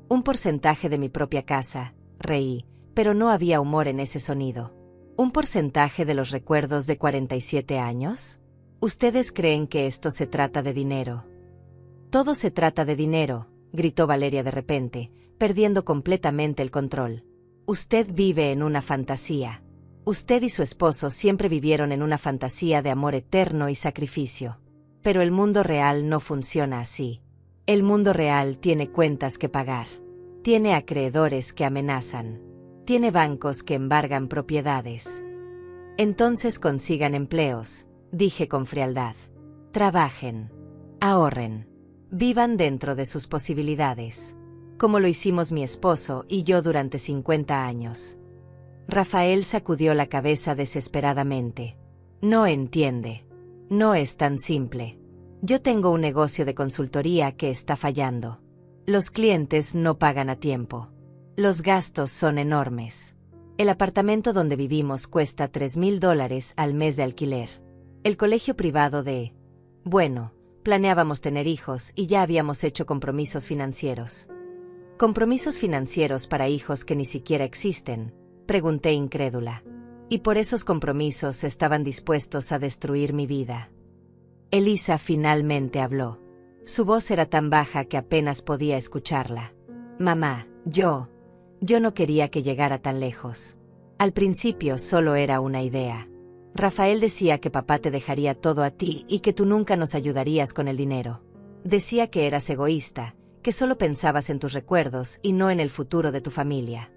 Un porcentaje de mi propia casa, reí, pero no había humor en ese sonido. ¿Un porcentaje de los recuerdos de 47 años? ¿Ustedes creen que esto se trata de dinero? Todo se trata de dinero, gritó Valeria de repente, perdiendo completamente el control. Usted vive en una fantasía. Usted y su esposo siempre vivieron en una fantasía de amor eterno y sacrificio. Pero el mundo real no funciona así. El mundo real tiene cuentas que pagar. Tiene acreedores que amenazan. Tiene bancos que embargan propiedades. Entonces consigan empleos, dije con frialdad. Trabajen. Ahorren. Vivan dentro de sus posibilidades. Como lo hicimos mi esposo y yo durante 50 años. Rafael sacudió la cabeza desesperadamente. No entiende. No es tan simple. Yo tengo un negocio de consultoría que está fallando. Los clientes no pagan a tiempo. Los gastos son enormes. El apartamento donde vivimos cuesta $3,000 al mes de alquiler. El colegio privado bueno, planeábamos tener hijos y ya habíamos hecho compromisos financieros. ¿Compromisos financieros para hijos que ni siquiera existen?, pregunté incrédula. Y por esos compromisos estaban dispuestos a destruir mi vida. Elisa finalmente habló. Su voz era tan baja que apenas podía escucharla. Mamá, yo no quería que llegara tan lejos. Al principio solo era una idea. Rafael decía que papá te dejaría todo a ti y que tú nunca nos ayudarías con el dinero. Decía que eras egoísta, que solo pensabas en tus recuerdos y no en el futuro de tu familia.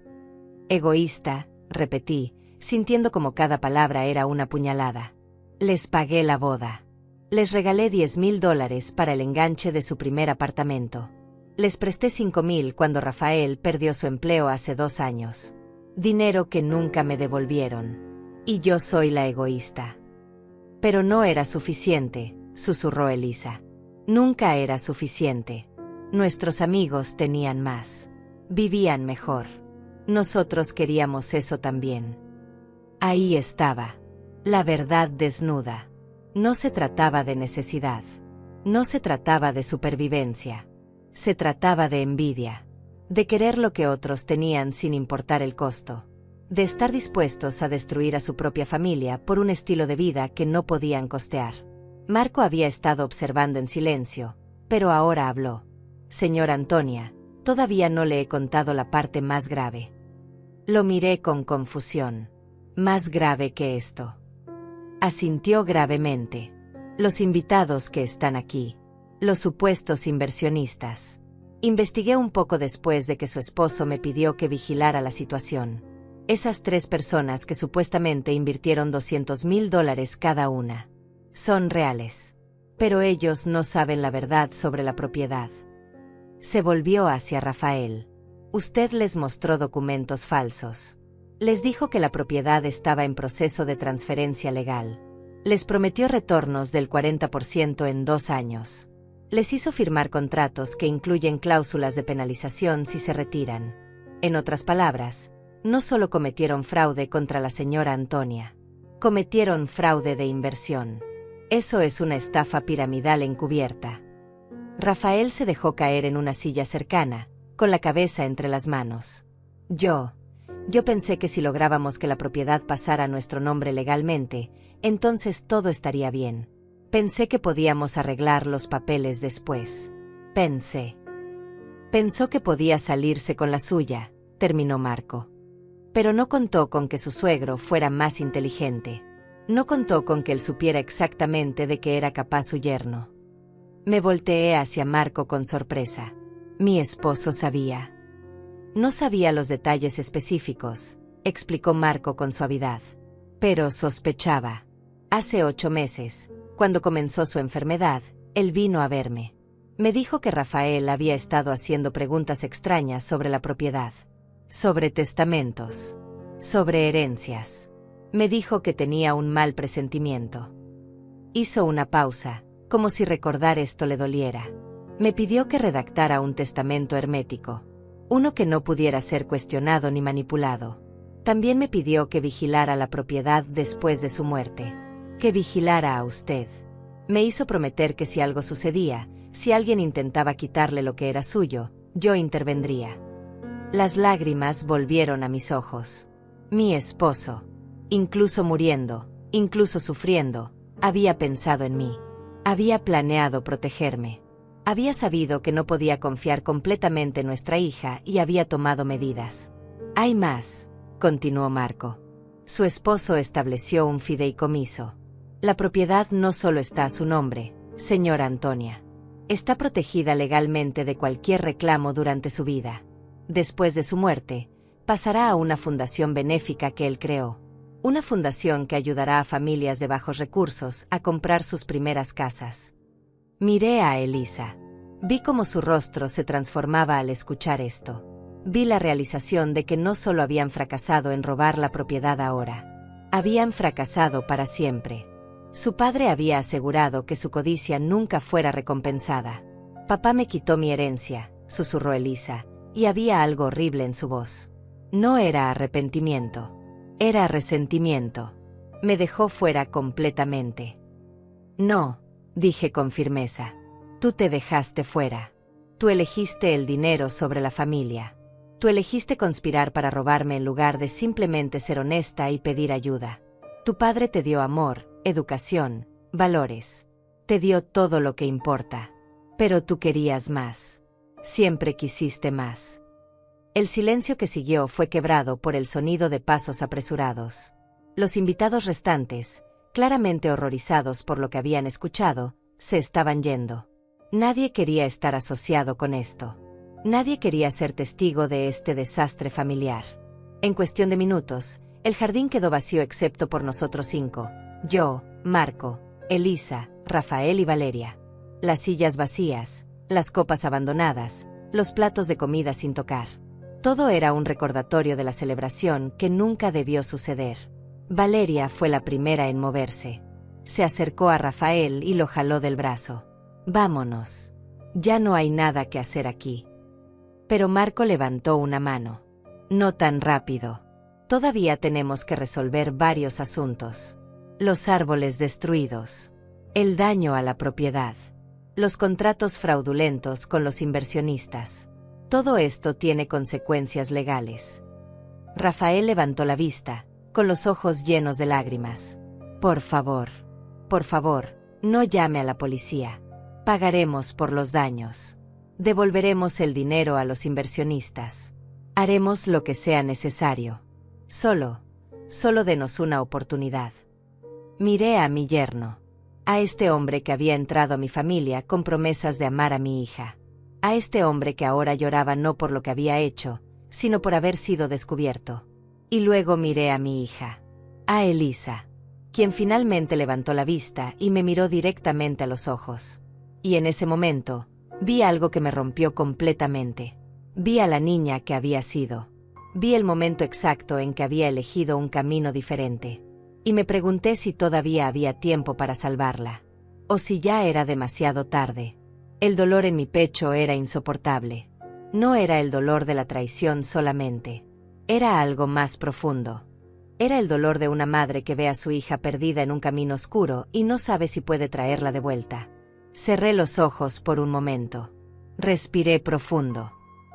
Egoísta, repetí, sintiendo como cada palabra era una puñalada. Les pagué la boda. Les regalé $10,000 para el enganche de su primer apartamento. Les presté $5,000 cuando Rafael perdió su empleo hace 2 años. Dinero que nunca me devolvieron. Y yo soy la egoísta. Pero no era suficiente, susurró Elisa. Nunca era suficiente. Nuestros amigos tenían más. Vivían mejor. Nosotros queríamos eso también. Ahí estaba. La verdad desnuda. No se trataba de necesidad. No se trataba de supervivencia. Se trataba de envidia. De querer lo que otros tenían sin importar el costo. De estar dispuestos a destruir a su propia familia por un estilo de vida que no podían costear. Marco había estado observando en silencio, pero ahora habló. Señora Antonia, todavía no le he contado la parte más grave. Lo miré con confusión. Más grave que esto. Asintió gravemente. Los invitados que están aquí. Los supuestos inversionistas. Investigué un poco después de que su esposo me pidió que vigilara la situación. Esas 3 personas que supuestamente invirtieron $200,000 cada una. Son reales. Pero ellos no saben la verdad sobre la propiedad. Se volvió hacia Rafael. Usted les mostró documentos falsos. Les dijo que la propiedad estaba en proceso de transferencia legal. Les prometió retornos del 40% en 2 años. Les hizo firmar contratos que incluyen cláusulas de penalización si se retiran. En otras palabras, no solo cometieron fraude contra la señora Antonia. Cometieron fraude de inversión. Eso es una estafa piramidal encubierta. Rafael se dejó caer en una silla cercana, con la cabeza entre las manos. Yo pensé que si lográbamos que la propiedad pasara a nuestro nombre legalmente, entonces todo estaría bien. Pensé que podíamos arreglar los papeles después. Pensó que podía salirse con la suya, terminó Marco. Pero no contó con que su suegro fuera más inteligente. No contó con que él supiera exactamente de qué era capaz su yerno. Me volteé hacia Marco con sorpresa. Mi esposo sabía. No sabía los detalles específicos, explicó Marco con suavidad. Pero sospechaba. Hace 8 meses, cuando comenzó su enfermedad, él vino a verme. Me dijo que Rafael había estado haciendo preguntas extrañas sobre la propiedad. Sobre testamentos. Sobre herencias. Me dijo que tenía un mal presentimiento. Hizo una pausa, como si recordar esto le doliera. Me pidió que redactara un testamento hermético, uno que no pudiera ser cuestionado ni manipulado. También me pidió que vigilara la propiedad después de su muerte, que vigilara a usted. Me hizo prometer que si algo sucedía, si alguien intentaba quitarle lo que era suyo, yo intervendría. Las lágrimas volvieron a mis ojos. Mi esposo, incluso muriendo, incluso sufriendo, había pensado en mí. Había planeado protegerme. Había sabido que no podía confiar completamente en nuestra hija y había tomado medidas. Hay más, continuó Marco. Su esposo estableció un fideicomiso. La propiedad no solo está a su nombre, señora Antonia. Está protegida legalmente de cualquier reclamo durante su vida. Después de su muerte, pasará a una fundación benéfica que él creó. Una fundación que ayudará a familias de bajos recursos a comprar sus primeras casas. Miré a Elisa. Vi cómo su rostro se transformaba al escuchar esto. Vi la realización de que no solo habían fracasado en robar la propiedad ahora. Habían fracasado para siempre. Su padre había asegurado que su codicia nunca fuera recompensada. Papá me quitó mi herencia, susurró Elisa, y había algo horrible en su voz. No era arrepentimiento. Era resentimiento. Me dejó fuera completamente. No, dije con firmeza. Tú te dejaste fuera. Tú elegiste el dinero sobre la familia. Tú elegiste conspirar para robarme en lugar de simplemente ser honesta y pedir ayuda. Tu padre te dio amor, educación, valores. Te dio todo lo que importa. Pero tú querías más. Siempre quisiste más. El silencio que siguió fue quebrado por el sonido de pasos apresurados. Los invitados restantes, claramente horrorizados por lo que habían escuchado, se estaban yendo. Nadie quería estar asociado con esto. Nadie quería ser testigo de este desastre familiar. En cuestión de minutos, el jardín quedó vacío excepto por nosotros 5, yo, Marco, Elisa, Rafael y Valeria. Las sillas vacías, las copas abandonadas, los platos de comida sin tocar. Todo era un recordatorio de la celebración que nunca debió suceder. Valeria fue la primera en moverse. Se acercó a Rafael y lo jaló del brazo. Vámonos. Ya no hay nada que hacer aquí. Pero Marco levantó una mano. No tan rápido. Todavía tenemos que resolver varios asuntos. Los árboles destruidos. El daño a la propiedad. Los contratos fraudulentos con los inversionistas. Todo esto tiene consecuencias legales. Rafael levantó la vista, con los ojos llenos de lágrimas. Por favor, no llame a la policía. Pagaremos por los daños. Devolveremos el dinero a los inversionistas. Haremos lo que sea necesario. Solo denos una oportunidad. Miré a mi yerno. A este hombre que había entrado a mi familia con promesas de amar a mi hija. A este hombre que ahora lloraba no por lo que había hecho, sino por haber sido descubierto. Y luego miré a mi hija. A Elisa, quien finalmente levantó la vista y me miró directamente a los ojos. Y en ese momento, vi algo que me rompió completamente. Vi a la niña que había sido. Vi el momento exacto en que había elegido un camino diferente. Y me pregunté si todavía había tiempo para salvarla. O si ya era demasiado tarde. El dolor en mi pecho era insoportable. No era el dolor de la traición solamente. Era algo más profundo. Era el dolor de una madre que ve a su hija perdida en un camino oscuro y no sabe si puede traerla de vuelta. Cerré los ojos por un momento. Respiré profundo.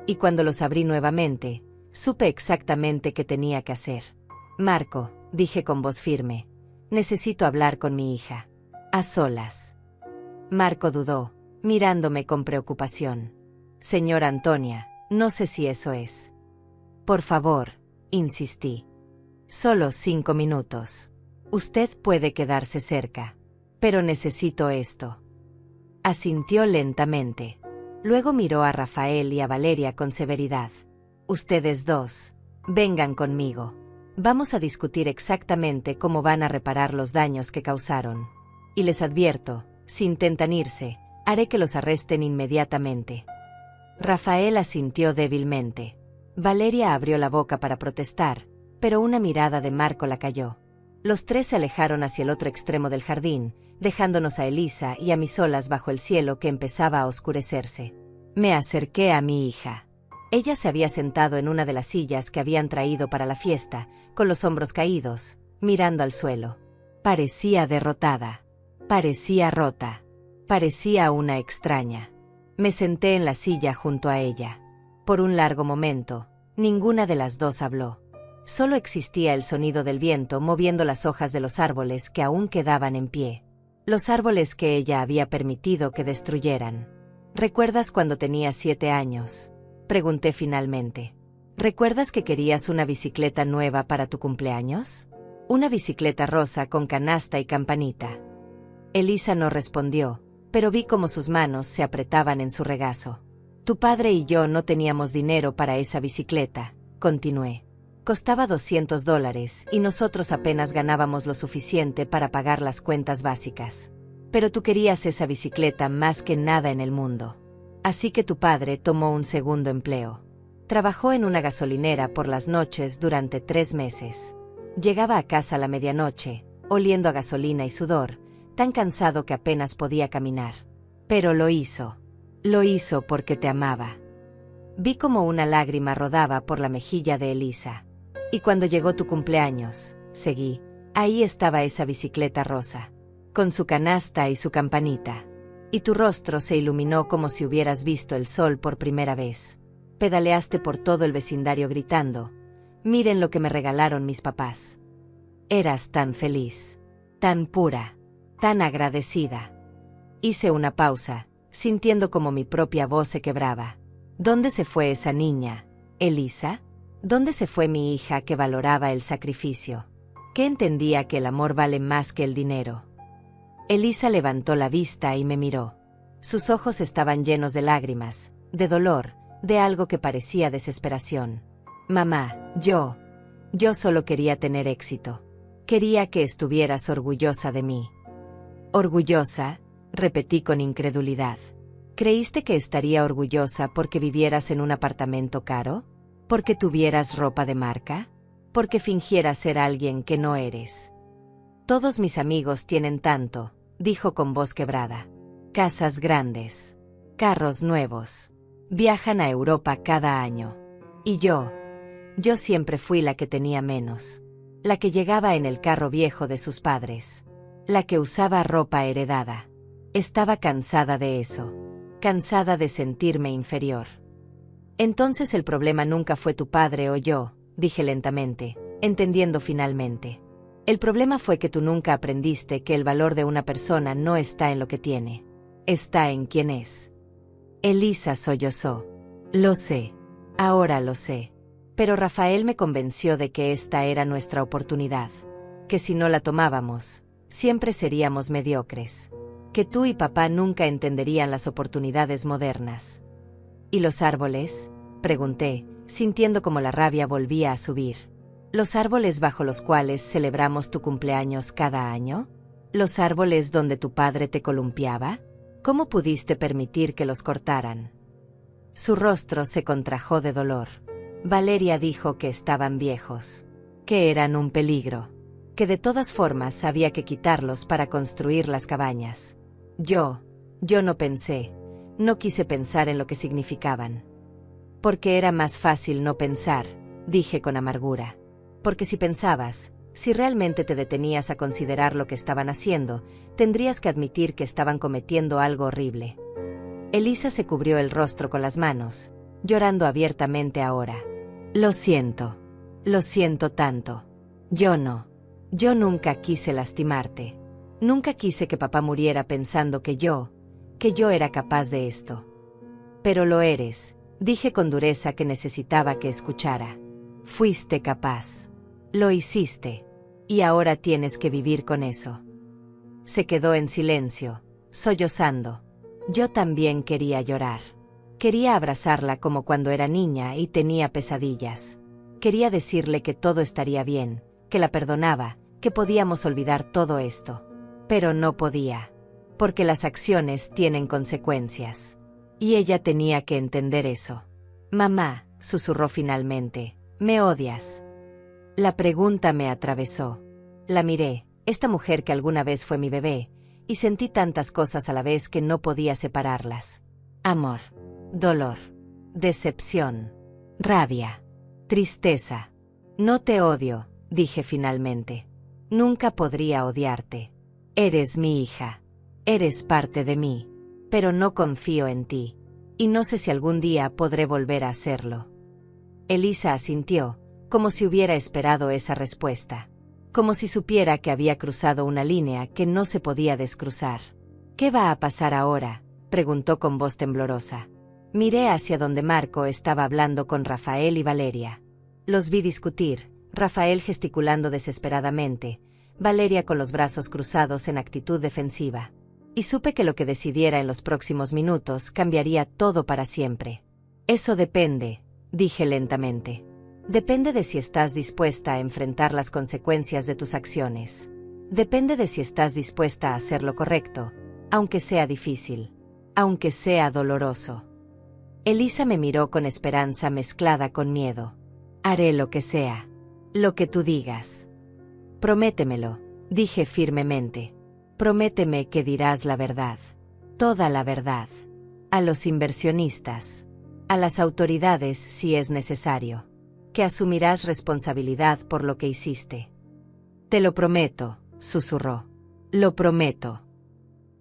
Y cuando los abrí nuevamente, supe exactamente qué tenía que hacer. Marco, dije con voz firme, necesito hablar con mi hija. A solas. Marco dudó, mirándome con preocupación. Señora Antonia, no sé si eso es. Por favor, insistí. Solo 5 minutos. Usted puede quedarse cerca. Pero necesito esto. Asintió lentamente. Luego miró a Rafael y a Valeria con severidad. Ustedes dos, vengan conmigo. Vamos a discutir exactamente cómo van a reparar los daños que causaron. Y les advierto, si intentan irse, haré que los arresten inmediatamente. Rafael asintió débilmente. Valeria abrió la boca para protestar, pero una mirada de Marco la calló. Los tres se alejaron hacia el otro extremo del jardín, dejándonos a Elisa y a mí solas bajo el cielo que empezaba a oscurecerse. Me acerqué a mi hija. Ella se había sentado en una de las sillas que habían traído para la fiesta, con los hombros caídos, mirando al suelo. Parecía derrotada. Parecía rota. Parecía una extraña. Me senté en la silla junto a ella. Por un largo momento, ninguna de las dos habló. Solo existía el sonido del viento moviendo las hojas de los árboles que aún quedaban en pie. Los árboles que ella había permitido que destruyeran. ¿Recuerdas cuando tenías 7 años? Pregunté finalmente. ¿Recuerdas que querías una bicicleta nueva para tu cumpleaños? Una bicicleta rosa con canasta y campanita. Elisa no respondió, pero vi cómo sus manos se apretaban en su regazo. Tu padre y yo no teníamos dinero para esa bicicleta, continué. Costaba $200 y nosotros apenas ganábamos lo suficiente para pagar las cuentas básicas. Pero tú querías esa bicicleta más que nada en el mundo. Así que tu padre tomó un segundo empleo. Trabajó en una gasolinera por las noches durante 3 meses. Llegaba a casa a la medianoche, oliendo a gasolina y sudor, tan cansado que apenas podía caminar. Pero lo hizo. Lo hizo porque te amaba. Vi como una lágrima rodaba por la mejilla de Elisa. Y cuando llegó tu cumpleaños, seguí, ahí estaba esa bicicleta rosa, con su canasta y su campanita. Y tu rostro se iluminó como si hubieras visto el sol por primera vez. Pedaleaste por todo el vecindario gritando, miren lo que me regalaron mis papás. Eras tan feliz, tan pura, tan agradecida. Hice una pausa, sintiendo como mi propia voz se quebraba. ¿Dónde se fue esa niña, Elisa? ¿Dónde se fue mi hija que valoraba el sacrificio? Que entendía que el amor vale más que el dinero. Elisa levantó la vista y me miró. Sus ojos estaban llenos de lágrimas, de dolor, de algo que parecía desesperación. Mamá, yo solo quería tener éxito. Quería que estuvieras orgullosa de mí. ¿Orgullosa?, repetí con incredulidad. ¿Creíste que estaría orgullosa porque vivieras en un apartamento caro? ¿Porque tuvieras ropa de marca? ¿Porque fingieras ser alguien que no eres? Todos mis amigos tienen tanto, dijo con voz quebrada. Casas grandes, carros nuevos, viajan a Europa cada año. Y yo siempre fui la que tenía menos. La que llegaba en el carro viejo de sus padres. La que usaba ropa heredada. Estaba cansada de eso. Cansada de sentirme inferior. Entonces el problema nunca fue tu padre o yo, dije lentamente, entendiendo finalmente. El problema fue que tú nunca aprendiste que el valor de una persona no está en lo que tiene. Está en quién es. Elisa sollozó. Lo sé. Ahora lo sé. Pero Rafael me convenció de que esta era nuestra oportunidad. Que si no la tomábamos, siempre seríamos mediocres. Que tú y papá nunca entenderían las oportunidades modernas. ¿Y los árboles?, pregunté, sintiendo como la rabia volvía a subir. ¿Los árboles bajo los cuales celebramos tu cumpleaños cada año? ¿Los árboles donde tu padre te columpiaba? ¿Cómo pudiste permitir que los cortaran? Su rostro se contrajo de dolor. Valeria dijo que estaban viejos, que eran un peligro, que de todas formas había que quitarlos para construir las cabañas. Yo no pensé, no quise pensar en lo que significaban. Porque era más fácil no pensar, dije con amargura. Porque si pensabas, si realmente te detenías a considerar lo que estaban haciendo, tendrías que admitir que estaban cometiendo algo horrible. Elisa se cubrió el rostro con las manos, llorando abiertamente ahora. Lo siento tanto. Yo nunca quise lastimarte. Nunca quise que papá muriera pensando que yo era capaz de esto. Pero lo eres, dije con dureza que necesitaba que escuchara. Fuiste capaz. Lo hiciste. Y ahora tienes que vivir con eso. Se quedó en silencio, sollozando. Yo también quería llorar. Quería abrazarla como cuando era niña y tenía pesadillas. Quería decirle que todo estaría bien, que la perdonaba, que podíamos olvidar todo esto. Pero no podía. Porque las acciones tienen consecuencias. Y ella tenía que entender eso. Mamá, susurró finalmente, ¿me odias? La pregunta me atravesó. La miré, esta mujer que alguna vez fue mi bebé, y sentí tantas cosas a la vez que no podía separarlas. Amor, dolor, decepción, rabia, tristeza. No te odio, dije finalmente. Nunca podría odiarte. Eres mi hija. Eres parte de mí. Pero no confío en ti. Y no sé si algún día podré volver a hacerlo. Elisa asintió, como si hubiera esperado esa respuesta. Como si supiera que había cruzado una línea que no se podía descruzar. ¿Qué va a pasar ahora?, preguntó con voz temblorosa. Miré hacia donde Marco estaba hablando con Rafael y Valeria. Los vi discutir, Rafael gesticulando desesperadamente, Valeria con los brazos cruzados en actitud defensiva. Y supe que lo que decidiera en los próximos minutos cambiaría todo para siempre. Eso depende, dije lentamente. Depende de si estás dispuesta a enfrentar las consecuencias de tus acciones. Depende de si estás dispuesta a hacer lo correcto, aunque sea difícil, aunque sea doloroso. Elisa me miró con esperanza mezclada con miedo. Haré lo que sea, lo que tú digas. Prométemelo, dije firmemente. Prométeme que dirás la verdad, toda la verdad, a los inversionistas, a las autoridades si es necesario, que asumirás responsabilidad por lo que hiciste. Te lo prometo, susurró. Lo prometo.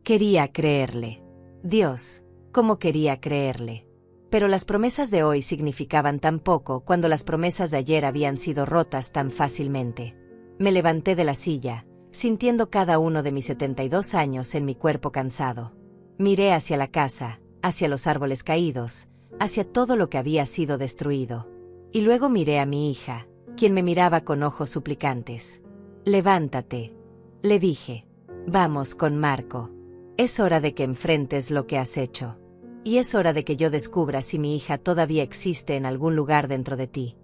Quería creerle. Dios, cómo quería creerle. Pero las promesas de hoy significaban tan poco cuando las promesas de ayer habían sido rotas tan fácilmente. Me levanté de la silla, sintiendo cada uno de mis 72 años en mi cuerpo cansado. Miré hacia la casa, hacia los árboles caídos, hacia todo lo que había sido destruido. Y luego miré a mi hija, quien me miraba con ojos suplicantes. Levántate, le dije. Vamos con Marco. Es hora de que enfrentes lo que has hecho. Y es hora de que yo descubra si mi hija todavía existe en algún lugar dentro de ti.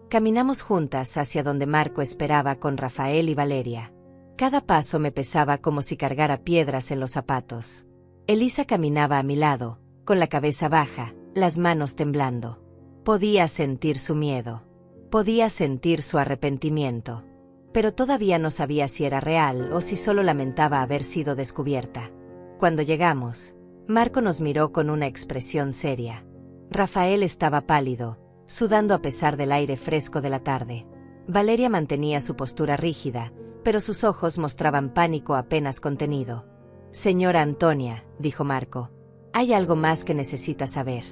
Caminamos juntas hacia donde Marco esperaba con Rafael y Valeria. Cada paso me pesaba como si cargara piedras en los zapatos. Elisa caminaba a mi lado, con la cabeza baja, las manos temblando. Podía sentir su miedo. Podía sentir su arrepentimiento. Pero todavía no sabía si era real o si solo lamentaba haber sido descubierta. Cuando llegamos, Marco nos miró con una expresión seria. Rafael estaba pálido, sudando a pesar del aire fresco de la tarde. Valeria mantenía su postura rígida, pero sus ojos mostraban pánico apenas contenido. Señora Antonia, dijo Marco, hay algo más que necesita saber.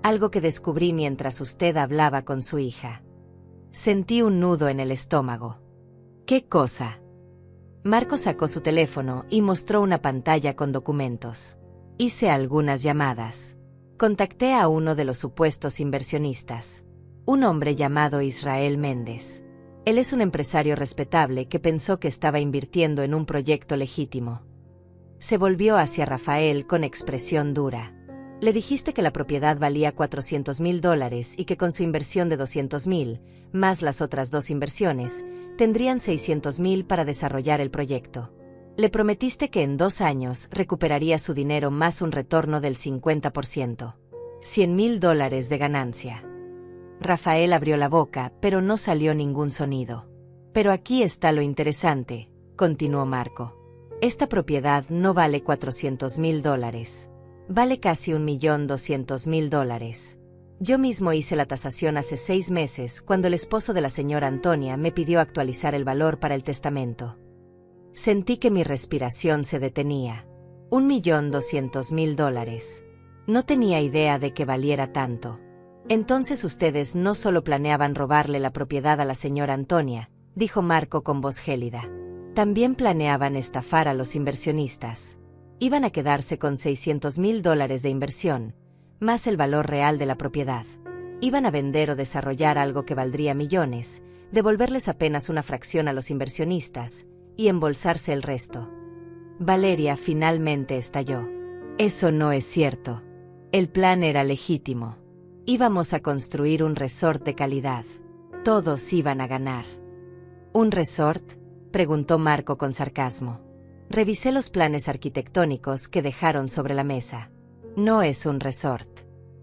Algo que descubrí mientras usted hablaba con su hija. Sentí un nudo en el estómago. ¿Qué cosa? Marco sacó su teléfono y mostró una pantalla con documentos. Hice algunas llamadas. Contacté a uno de los supuestos inversionistas. Un hombre llamado Israel Méndez. Él es un empresario respetable que pensó que estaba invirtiendo en un proyecto legítimo. Se volvió hacia Rafael con expresión dura. Le dijiste que la propiedad valía $400,000 y que con su inversión de $200,000, más las otras dos inversiones, tendrían $600,000 para desarrollar el proyecto. Le prometiste que en 2 años recuperaría su dinero más un retorno del 50%. $100,000 de ganancia. Rafael abrió la boca, pero no salió ningún sonido. Pero aquí está lo interesante, continuó Marco. Esta propiedad no vale $400,000. Vale casi $1,200,000. Yo mismo hice la tasación hace 6 meses cuando el esposo de la señora Antonia me pidió actualizar el valor para el testamento. Sentí que mi respiración se detenía. $1,200,000. No tenía idea de que valiera tanto. Entonces ustedes no solo planeaban robarle la propiedad a la señora Antonia, dijo Marco con voz gélida. También planeaban estafar a los inversionistas. Iban a quedarse con $600,000 de inversión, más el valor real de la propiedad. Iban a vender o desarrollar algo que valdría millones, devolverles apenas una fracción a los inversionistas, y embolsarse el resto. Valeria finalmente estalló. Eso no es cierto. El plan era legítimo. Íbamos a construir un resort de calidad. Todos iban a ganar. ¿Un resort?, preguntó Marco con sarcasmo. Revisé los planes arquitectónicos que dejaron sobre la mesa. No es un resort.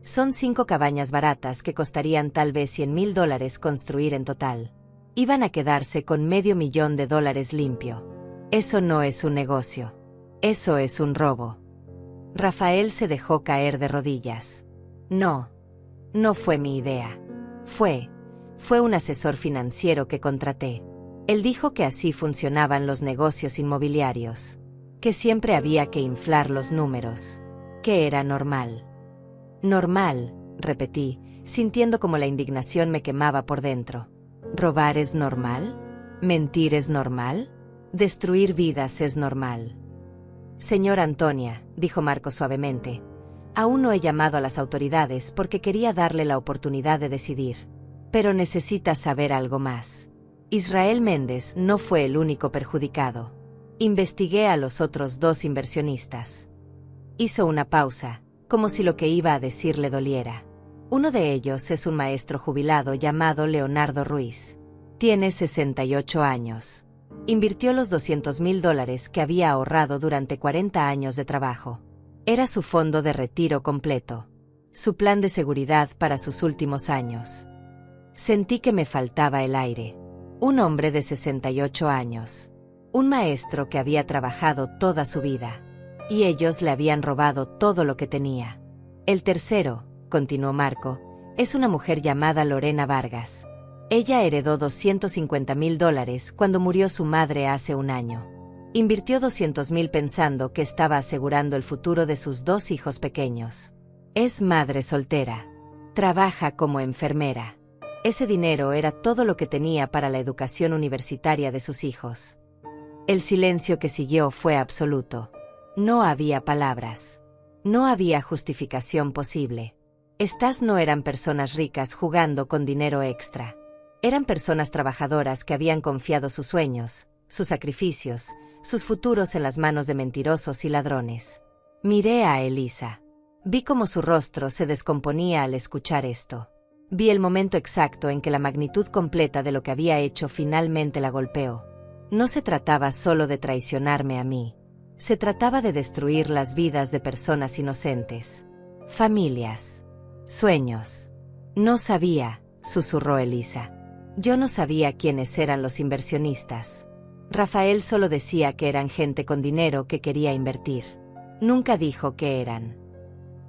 Son 5 cabañas baratas que costarían tal vez $100,000 construir en total. Iban a quedarse con $500,000 limpio. Eso no es un negocio. Eso es un robo. Rafael se dejó caer de rodillas. No fue mi idea. Fue un asesor financiero que contraté. Él dijo que así funcionaban los negocios inmobiliarios, que siempre había que inflar los números, que era normal. Normal, repetí, sintiendo como la indignación me quemaba por dentro. ¿Robar es normal? ¿Mentir es normal? ¿Destruir vidas es normal? Señora Antonia, dijo Marco suavemente, aún no he llamado a las autoridades porque quería darle la oportunidad de decidir. Pero necesita saber algo más. Israel Méndez no fue el único perjudicado. Investigué a los otros 2 inversionistas. Hizo una pausa, como si lo que iba a decir le doliera. Uno de ellos es un maestro jubilado llamado Leonardo Ruiz. Tiene 68 años. Invirtió los $200,000 que había ahorrado durante 40 años de trabajo. Era su fondo de retiro completo. Su plan de seguridad para sus últimos años. Sentí que me faltaba el aire. Un hombre de 68 años. Un maestro que había trabajado toda su vida. Y ellos le habían robado todo lo que tenía. El tercero, continuó Marco, es una mujer llamada Lorena Vargas. Ella heredó $250,000 cuando murió su madre hace un año. Invirtió $200,000 pensando que estaba asegurando el futuro de sus 2 hijos pequeños. Es madre soltera. Trabaja como enfermera. Ese dinero era todo lo que tenía para la educación universitaria de sus hijos. El silencio que siguió fue absoluto. No había palabras. No había justificación posible. Estas no eran personas ricas jugando con dinero extra. Eran personas trabajadoras que habían confiado sus sueños, sus sacrificios, sus futuros en las manos de mentirosos y ladrones. Miré a Elisa. Vi cómo su rostro se descomponía al escuchar esto. Vi el momento exacto en que la magnitud completa de lo que había hecho finalmente la golpeó. No se trataba solo de traicionarme a mí. Se trataba de destruir las vidas de personas inocentes. Familias. Sueños. No sabía, susurró Elisa. Yo no sabía quiénes eran los inversionistas. Rafael solo decía que eran gente con dinero que quería invertir. Nunca dijo que eran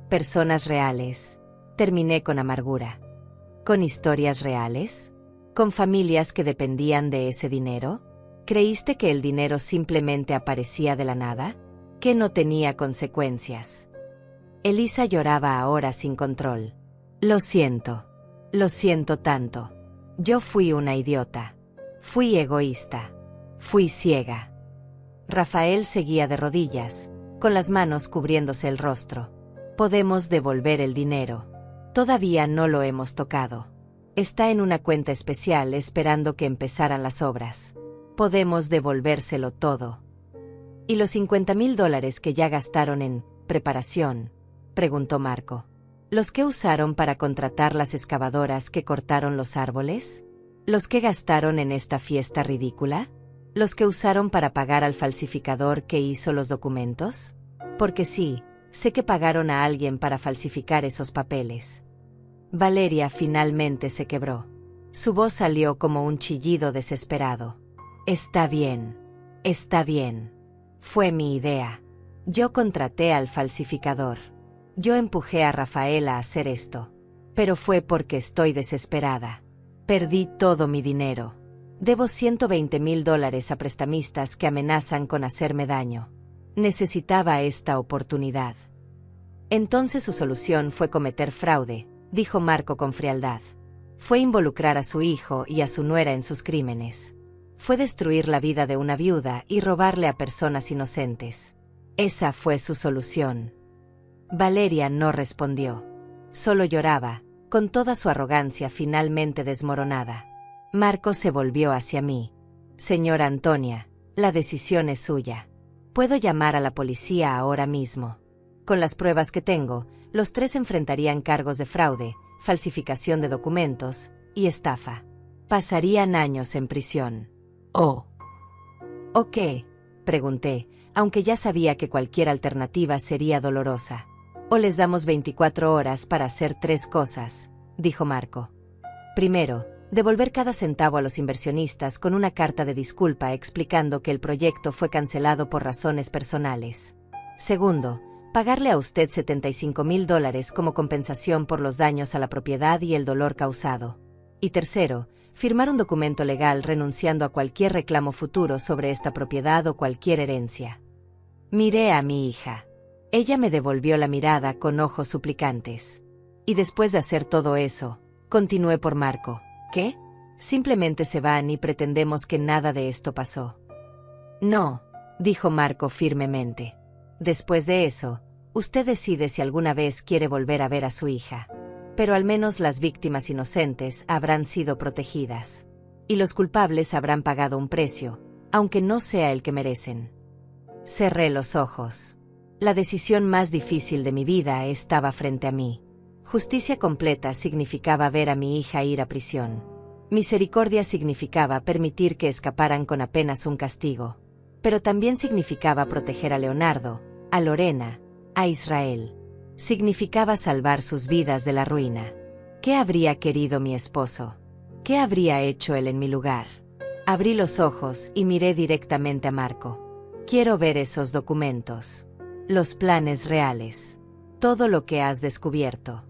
personas reales. Terminé con amargura. ¿Con historias reales? ¿Con familias que dependían de ese dinero? ¿Creíste que el dinero simplemente aparecía de la nada? ¿Que no tenía consecuencias? Elisa lloraba ahora sin control. Lo siento tanto. Yo fui una idiota. Fui egoísta. Fui ciega. Rafael seguía de rodillas, con las manos cubriéndose el rostro. Podemos devolver el dinero. Todavía no lo hemos tocado. Está en una cuenta especial esperando que empezaran las obras. Podemos devolvérselo todo. ¿Y los $50,000 que ya gastaron en preparación? Preguntó Marco. ¿Los que usaron para contratar las excavadoras que cortaron los árboles? ¿Los que gastaron en esta fiesta ridícula? ¿Los que usaron para pagar al falsificador que hizo los documentos? Porque sí, sé que pagaron a alguien para falsificar esos papeles. Valeria finalmente se quebró. Su voz salió como un chillido desesperado. Está bien. Fue mi idea. Yo contraté al falsificador. Yo empujé a Rafael a hacer esto. Pero fue porque estoy desesperada. Perdí todo mi dinero. Debo $120,000 a prestamistas que amenazan con hacerme daño. Necesitaba esta oportunidad. Entonces su solución fue cometer fraude, dijo Marco con frialdad. Fue involucrar a su hijo y a su nuera en sus crímenes. Fue destruir la vida de una viuda y robarle a personas inocentes. Esa fue su solución. Valeria no respondió. Solo lloraba, con toda su arrogancia finalmente desmoronada. Marco se volvió hacia mí. Señora Antonia, la decisión es suya. Puedo llamar a la policía ahora mismo. Con las pruebas que tengo, los 3 enfrentarían cargos de fraude, falsificación de documentos y estafa. Pasarían años en prisión. ¿O qué? Pregunté, aunque ya sabía que cualquier alternativa sería dolorosa. O les damos 24 horas para hacer 3 cosas, dijo Marco. Primero, Devolver cada centavo a los inversionistas con una carta de disculpa explicando que el proyecto fue cancelado por razones personales. Segundo, pagarle a usted $75,000 como compensación por los daños a la propiedad y el dolor causado. Y tercero, firmar un documento legal renunciando a cualquier reclamo futuro sobre esta propiedad o cualquier herencia. Miré a mi hija. Ella me devolvió la mirada con ojos suplicantes. Y después de hacer todo eso, continué por Marco. ¿Qué? Simplemente se van y pretendemos que nada de esto pasó. No, dijo Marco firmemente. Después de eso, usted decide si alguna vez quiere volver a ver a su hija. Pero al menos las víctimas inocentes habrán sido protegidas. Y los culpables habrán pagado un precio, aunque no sea el que merecen. Cerré los ojos. La decisión más difícil de mi vida estaba frente a mí. Justicia completa significaba ver a mi hija ir a prisión. Misericordia significaba permitir que escaparan con apenas un castigo. Pero también significaba proteger a Leonardo, a Lorena, a Israel. Significaba salvar sus vidas de la ruina. ¿Qué habría querido mi esposo? ¿Qué habría hecho él en mi lugar? Abrí los ojos y miré directamente a Marco. Quiero ver esos documentos. Los planes reales. Todo lo que has descubierto.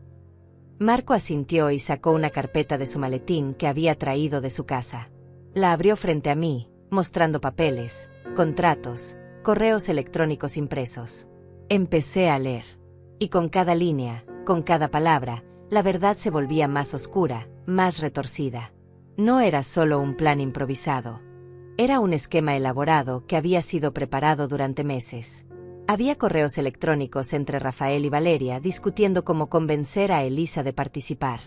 Marco asintió y sacó una carpeta de su maletín que había traído de su casa. La abrió frente a mí, mostrando papeles, contratos, correos electrónicos impresos. Empecé a leer. Y con cada línea, con cada palabra, la verdad se volvía más oscura, más retorcida. No era solo un plan improvisado. Era un esquema elaborado que había sido preparado durante meses. Había correos electrónicos entre Rafael y Valeria discutiendo cómo convencer a Elisa de participar.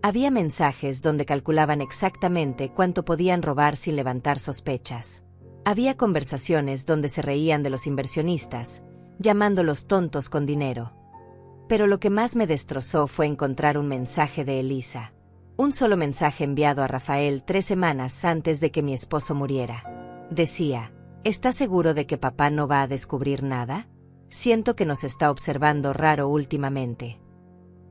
Había mensajes donde calculaban exactamente cuánto podían robar sin levantar sospechas. Había conversaciones donde se reían de los inversionistas, llamándolos tontos con dinero. Pero lo que más me destrozó fue encontrar un mensaje de Elisa. Un solo mensaje enviado a Rafael 3 semanas antes de que mi esposo muriera. Decía: ¿estás seguro de que papá no va a descubrir nada? Siento que nos está observando raro últimamente.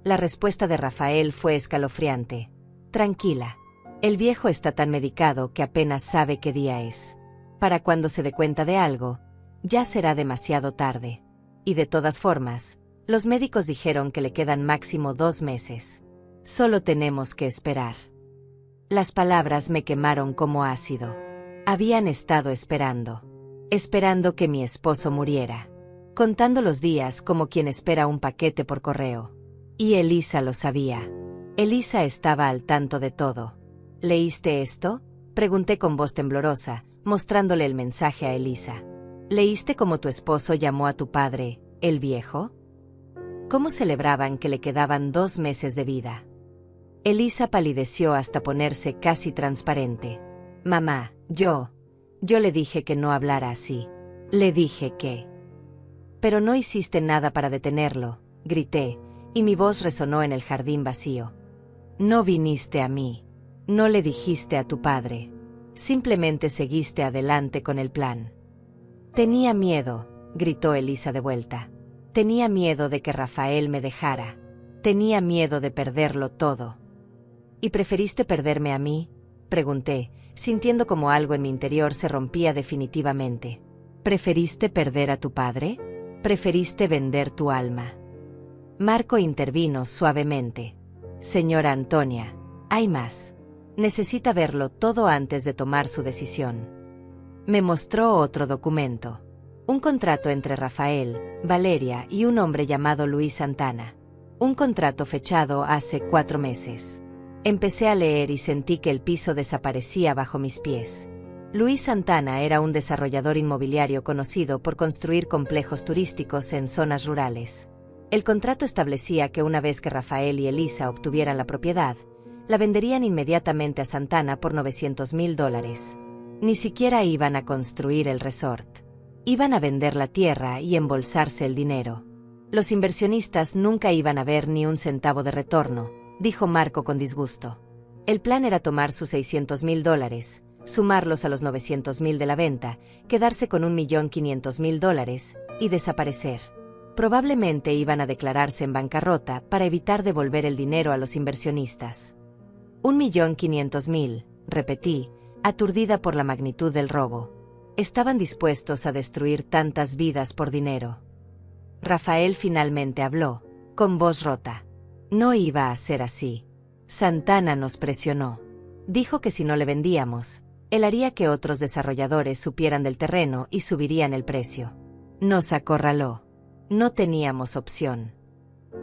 La respuesta de Rafael fue escalofriante. Tranquila. El viejo está tan medicado que apenas sabe qué día es. Para cuando se dé cuenta de algo, ya será demasiado tarde. Y de todas formas, los médicos dijeron que le quedan máximo 2 meses. Solo tenemos que esperar. Las palabras me quemaron como ácido. Habían estado esperando que mi esposo muriera. Contando los días como quien espera un paquete por correo. Y Elisa lo sabía. Elisa estaba al tanto de todo. ¿Leíste esto?, pregunté con voz temblorosa, mostrándole el mensaje a Elisa. ¿Leíste cómo tu esposo llamó a tu padre, el viejo? ¿Cómo celebraban que le quedaban 2 meses de vida? Elisa palideció hasta ponerse casi transparente. Mamá, yo le dije que no hablara así. Le dije que... Pero no hiciste nada para detenerlo, grité, y mi voz resonó en el jardín vacío. No viniste a mí. No le dijiste a tu padre. Simplemente seguiste adelante con el plan. Tenía miedo, gritó Elisa de vuelta. Tenía miedo de que Rafael me dejara. Tenía miedo de perderlo todo. ¿Y preferiste perderme a mí?, pregunté, sintiendo como algo en mi interior se rompía definitivamente. ¿Preferiste perder a tu padre? ¿Preferiste vender tu alma? Marco intervino suavemente. Señora Antonia, hay más. Necesita verlo todo antes de tomar su decisión. Me mostró otro documento. Un contrato entre Rafael, Valeria y un hombre llamado Luis Santana. Un contrato fechado hace 4 meses. Empecé a leer y sentí que el piso desaparecía bajo mis pies. Luis Santana era un desarrollador inmobiliario conocido por construir complejos turísticos en zonas rurales. El contrato establecía que una vez que Rafael y Elisa obtuvieran la propiedad, la venderían inmediatamente a Santana por $900,000. Ni siquiera iban a construir el resort. Iban a vender la tierra y embolsarse el dinero. Los inversionistas nunca iban a ver ni un centavo de retorno, dijo Marco con disgusto. El plan era tomar sus $600,000, sumarlos a los $900,000 de la venta, quedarse con $1,500,000 y desaparecer. Probablemente iban a declararse en bancarrota para evitar devolver el dinero a los inversionistas. 1.500.000, repetí, aturdida por la magnitud del robo. Estaban dispuestos a destruir tantas vidas por dinero. Rafael finalmente habló, con voz rota. No iba a ser así. Santana nos presionó. Dijo que si no le vendíamos, él haría que otros desarrolladores supieran del terreno y subirían el precio. Nos acorraló. No teníamos opción.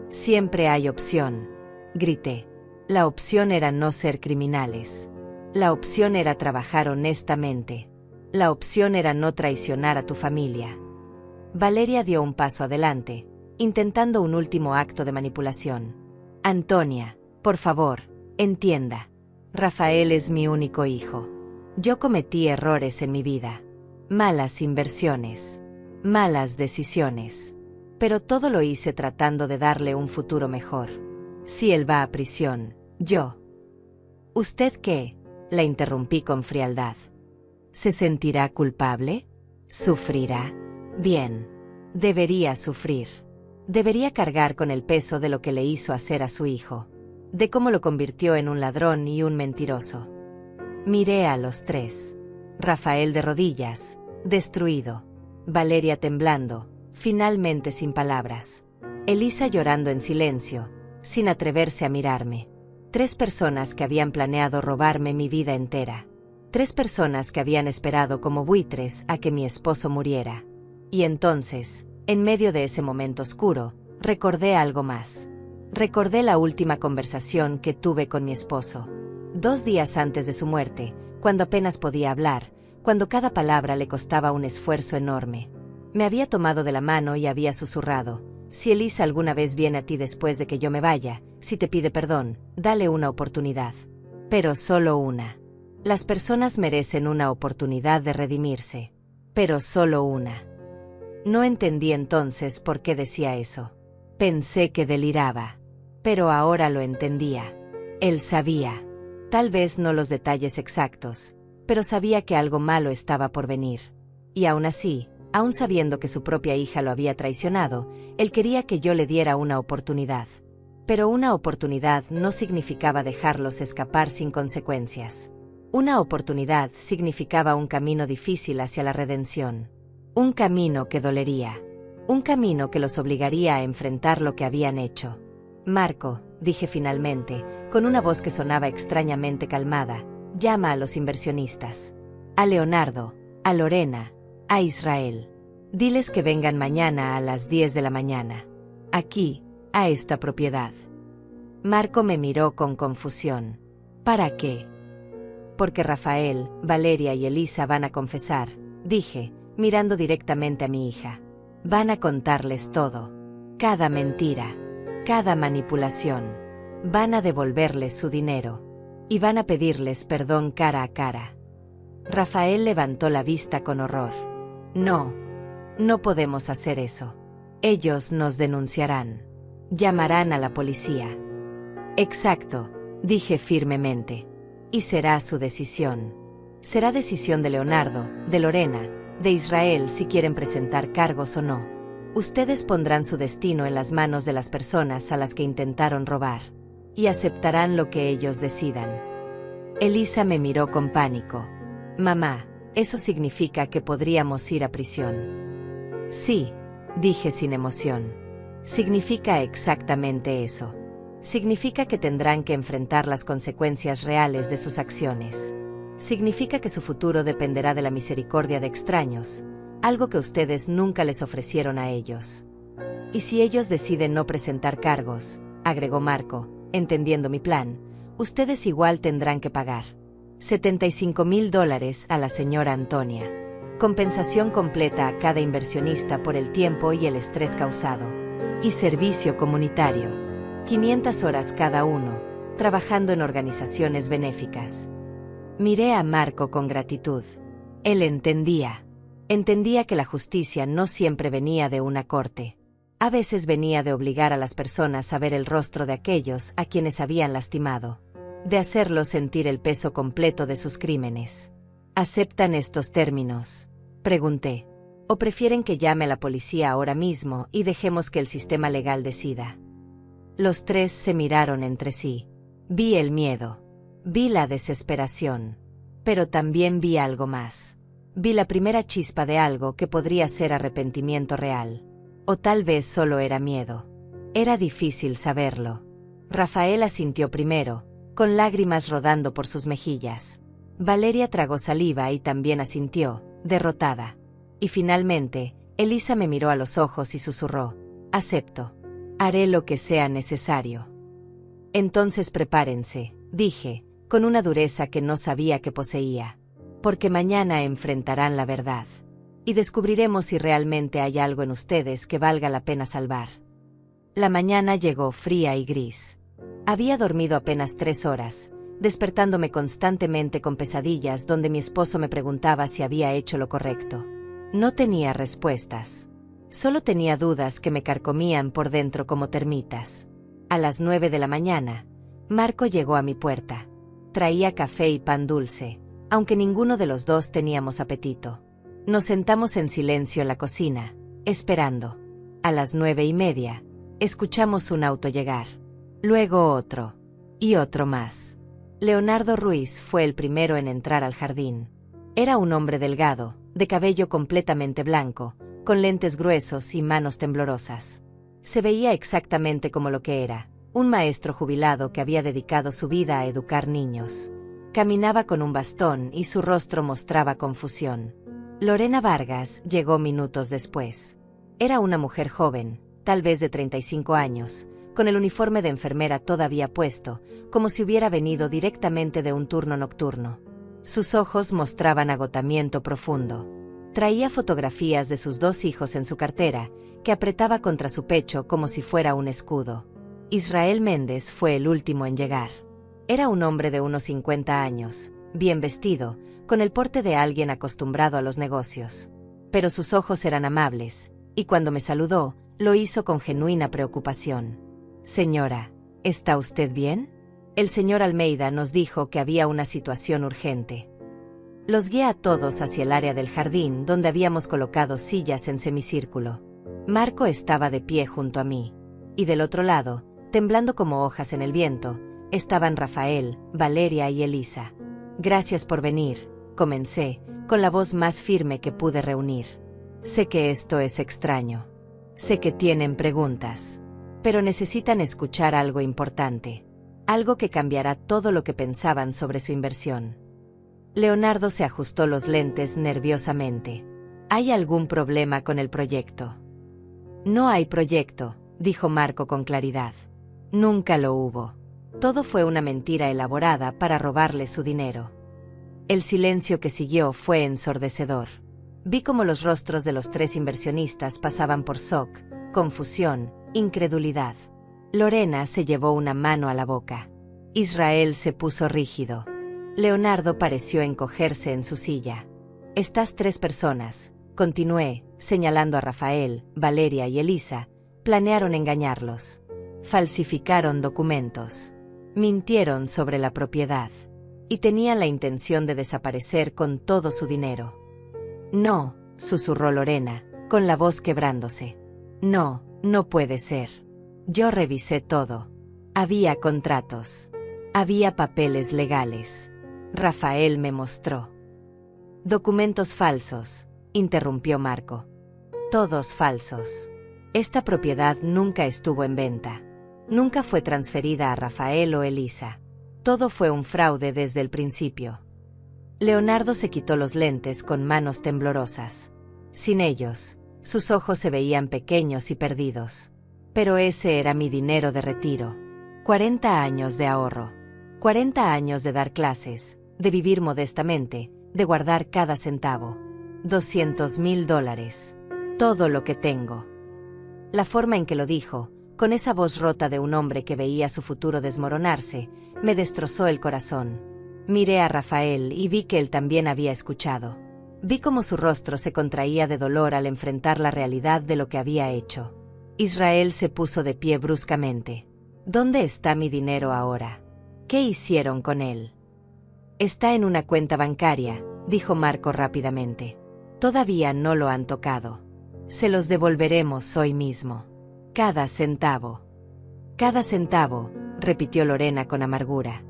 Siempre hay opción, grité. La opción era no ser criminales. La opción era trabajar honestamente. La opción era no traicionar a tu familia. Valeria dio un paso adelante, intentando un último acto de manipulación. Antonia, por favor, entienda. Rafael es mi único hijo. Yo cometí errores en mi vida. Malas inversiones. Malas decisiones. Pero todo lo hice tratando de darle un futuro mejor. Si él va a prisión, yo. ¿Usted qué? La interrumpí con frialdad. ¿Se sentirá culpable? ¿Sufrirá? Bien. Debería sufrir. Debería cargar con el peso de lo que le hizo hacer a su hijo. De cómo lo convirtió en un ladrón y un mentiroso. Miré a los tres. Rafael de rodillas, destruido. Valeria temblando, finalmente sin palabras. Elisa llorando en silencio, sin atreverse a mirarme. 3 personas que habían planeado robarme mi vida entera. 3 personas que habían esperado como buitres a que mi esposo muriera. Y entonces, en medio de ese momento oscuro, recordé algo más. Recordé la última conversación que tuve con mi esposo. 2 días antes de su muerte, cuando apenas podía hablar, cuando cada palabra le costaba un esfuerzo enorme. Me había tomado de la mano y había susurrado: si Elisa alguna vez viene a ti después de que yo me vaya, si te pide perdón, dale una oportunidad. Pero solo una. Las personas merecen una oportunidad de redimirse. Pero solo una. No entendí entonces por qué decía eso. Pensé que deliraba. Pero ahora lo entendía. Él sabía. Tal vez no los detalles exactos, pero sabía que algo malo estaba por venir. Y aún así, aún sabiendo que su propia hija lo había traicionado, él quería que yo le diera una oportunidad. Pero una oportunidad no significaba dejarlos escapar sin consecuencias. Una oportunidad significaba un camino difícil hacia la redención. Un camino que dolería. Un camino que los obligaría a enfrentar lo que habían hecho. Marco, dije finalmente, con una voz que sonaba extrañamente calmada, llama a los inversionistas. A Leonardo, a Lorena, a Israel. Diles que vengan mañana a las 10 de la mañana. Aquí, a esta propiedad. Marco me miró con confusión. ¿Para qué? Porque Rafael, Valeria y Elisa van a confesar, dije, mirando directamente a mi hija. Van a contarles todo. Cada mentira. Cada manipulación. Van a devolverles su dinero. Y van a pedirles perdón cara a cara. Rafael levantó la vista con horror. No. No podemos hacer eso. Ellos nos denunciarán. Llamarán a la policía. Exacto, dije firmemente. Y será su decisión. Será decisión de Leonardo, de Lorena, de Israel si quieren presentar cargos o no. Ustedes pondrán su destino en las manos de las personas a las que intentaron robar. Y aceptarán lo que ellos decidan. Elisa me miró con pánico. Mamá, eso significa que podríamos ir a prisión. Sí, dije sin emoción. Significa exactamente eso. Significa que tendrán que enfrentar las consecuencias reales de sus acciones. Significa que su futuro dependerá de la misericordia de extraños, algo que ustedes nunca les ofrecieron a ellos. Y si ellos deciden no presentar cargos, agregó Marco, entendiendo mi plan, ustedes igual tendrán que pagar $75,000 a la señora Antonia. Compensación completa a cada inversionista por el tiempo y el estrés causado. Y servicio comunitario. 500 horas cada uno, trabajando en organizaciones benéficas. Miré a Marco con gratitud. Él entendía. Entendía que la justicia no siempre venía de una corte. A veces venía de obligar a las personas a ver el rostro de aquellos a quienes habían lastimado. De hacerlos sentir el peso completo de sus crímenes. ¿Aceptan estos términos?, pregunté. ¿O prefieren que llame a la policía ahora mismo y dejemos que el sistema legal decida? Los 3 se miraron entre sí. Vi el miedo. Vi la desesperación. Pero también vi algo más. Vi la primera chispa de algo que podría ser arrepentimiento real. O tal vez solo era miedo. Era difícil saberlo. Rafael asintió primero, con lágrimas rodando por sus mejillas. Valeria tragó saliva y también asintió, derrotada. Y finalmente, Elisa me miró a los ojos y susurró: acepto. Haré lo que sea necesario. Entonces prepárense, dije, con una dureza que no sabía que poseía. Porque mañana enfrentarán la verdad. Y descubriremos si realmente hay algo en ustedes que valga la pena salvar. La mañana llegó fría y gris. Había dormido apenas 3 horas, despertándome constantemente con pesadillas donde mi esposo me preguntaba si había hecho lo correcto. No tenía respuestas. Solo tenía dudas que me carcomían por dentro como termitas. A las 9 de la mañana, Marco llegó a mi puerta. Traía café y pan dulce, aunque ninguno de los dos teníamos apetito. Nos sentamos en silencio en la cocina, esperando. A las 9:30, escuchamos un auto llegar. Luego otro. Y otro más. Leonardo Ruiz fue el primero en entrar al jardín. Era un hombre delgado, de cabello completamente blanco, con lentes gruesos y manos temblorosas. Se veía exactamente como lo que era, un maestro jubilado que había dedicado su vida a educar niños. Caminaba con un bastón y su rostro mostraba confusión. Lorena Vargas llegó minutos después. Era una mujer joven, tal vez de 35 años, con el uniforme de enfermera todavía puesto, como si hubiera venido directamente de un turno nocturno. Sus ojos mostraban agotamiento profundo. Traía fotografías de sus 2 hijos en su cartera, que apretaba contra su pecho como si fuera un escudo. Israel Méndez fue el último en llegar. Era un hombre de unos 50 años, bien vestido, con el porte de alguien acostumbrado a los negocios. Pero sus ojos eran amables, y cuando me saludó, lo hizo con genuina preocupación. Señora, ¿está usted bien? El señor Almeida nos dijo que había una situación urgente. Los guié a todos hacia el área del jardín donde habíamos colocado sillas en semicírculo. Marco estaba de pie junto a mí. Y del otro lado, temblando como hojas en el viento, estaban Rafael, Valeria y Elisa. Gracias por venir, comencé, con la voz más firme que pude reunir. Sé que esto es extraño. Sé que tienen preguntas. Pero necesitan escuchar algo importante. Algo que cambiará todo lo que pensaban sobre su inversión. Leonardo se ajustó los lentes nerviosamente. ¿Hay algún problema con el proyecto? No hay proyecto, dijo Marco con claridad. Nunca lo hubo. Todo fue una mentira elaborada para robarle su dinero. El silencio que siguió fue ensordecedor. Vi cómo los rostros de los 3 inversionistas pasaban por shock, confusión, incredulidad. Lorena se llevó una mano a la boca. Israel se puso rígido. Leonardo pareció encogerse en su silla. Estas 3 personas, continué, señalando a Rafael, Valeria y Elisa, planearon engañarlos. Falsificaron documentos. Mintieron sobre la propiedad. Y tenían la intención de desaparecer con todo su dinero. No, susurró Lorena, con la voz quebrándose. No, no puede ser. Yo revisé todo. Había contratos. Había papeles legales. Rafael me mostró. Documentos falsos, interrumpió Marco. Todos falsos. Esta propiedad nunca estuvo en venta. Nunca fue transferida a Rafael o Elisa. Todo fue un fraude desde el principio. Leonardo se quitó los lentes con manos temblorosas. Sin ellos, sus ojos se veían pequeños y perdidos. Pero ese era mi dinero de retiro. 40 años de ahorro. 40 años de dar clases, de vivir modestamente, de guardar cada centavo. $200,000. Todo lo que tengo. La forma en que lo dijo, con esa voz rota de un hombre que veía su futuro desmoronarse, me destrozó el corazón. Miré a Rafael y vi que él también había escuchado. Vi cómo su rostro se contraía de dolor al enfrentar la realidad de lo que había hecho. Israel se puso de pie bruscamente. ¿Dónde está mi dinero ahora? ¿Qué hicieron con él? Está en una cuenta bancaria, dijo Marco rápidamente. Todavía no lo han tocado. Se los devolveremos hoy mismo. Cada centavo. Cada centavo, repitió Lorena con amargura.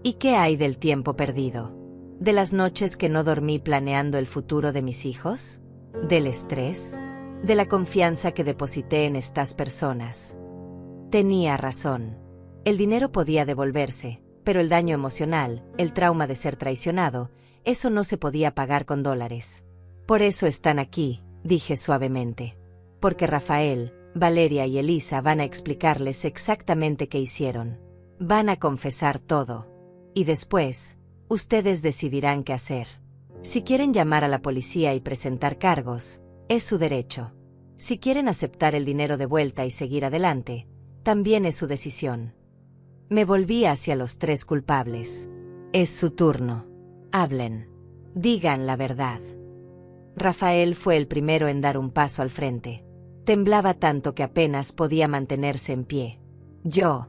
¿Y qué hay del tiempo perdido? ¿De las noches que no dormí planeando el futuro de mis hijos? ¿Del estrés? ¿De la confianza que deposité en estas personas? Tenía razón. El dinero podía devolverse, pero el daño emocional, el trauma de ser traicionado, eso no se podía pagar con dólares. Por eso están aquí, dije suavemente. Porque Rafael, Valeria y Elisa van a explicarles exactamente qué hicieron. Van a confesar todo. Y después, ustedes decidirán qué hacer. Si quieren llamar a la policía y presentar cargos, es su derecho. Si quieren aceptar el dinero de vuelta y seguir adelante, también es su decisión. Me volví hacia los tres culpables. Es su turno. Hablen. Digan la verdad. Rafael fue el primero en dar un paso al frente. Temblaba tanto que apenas podía mantenerse en pie. Yo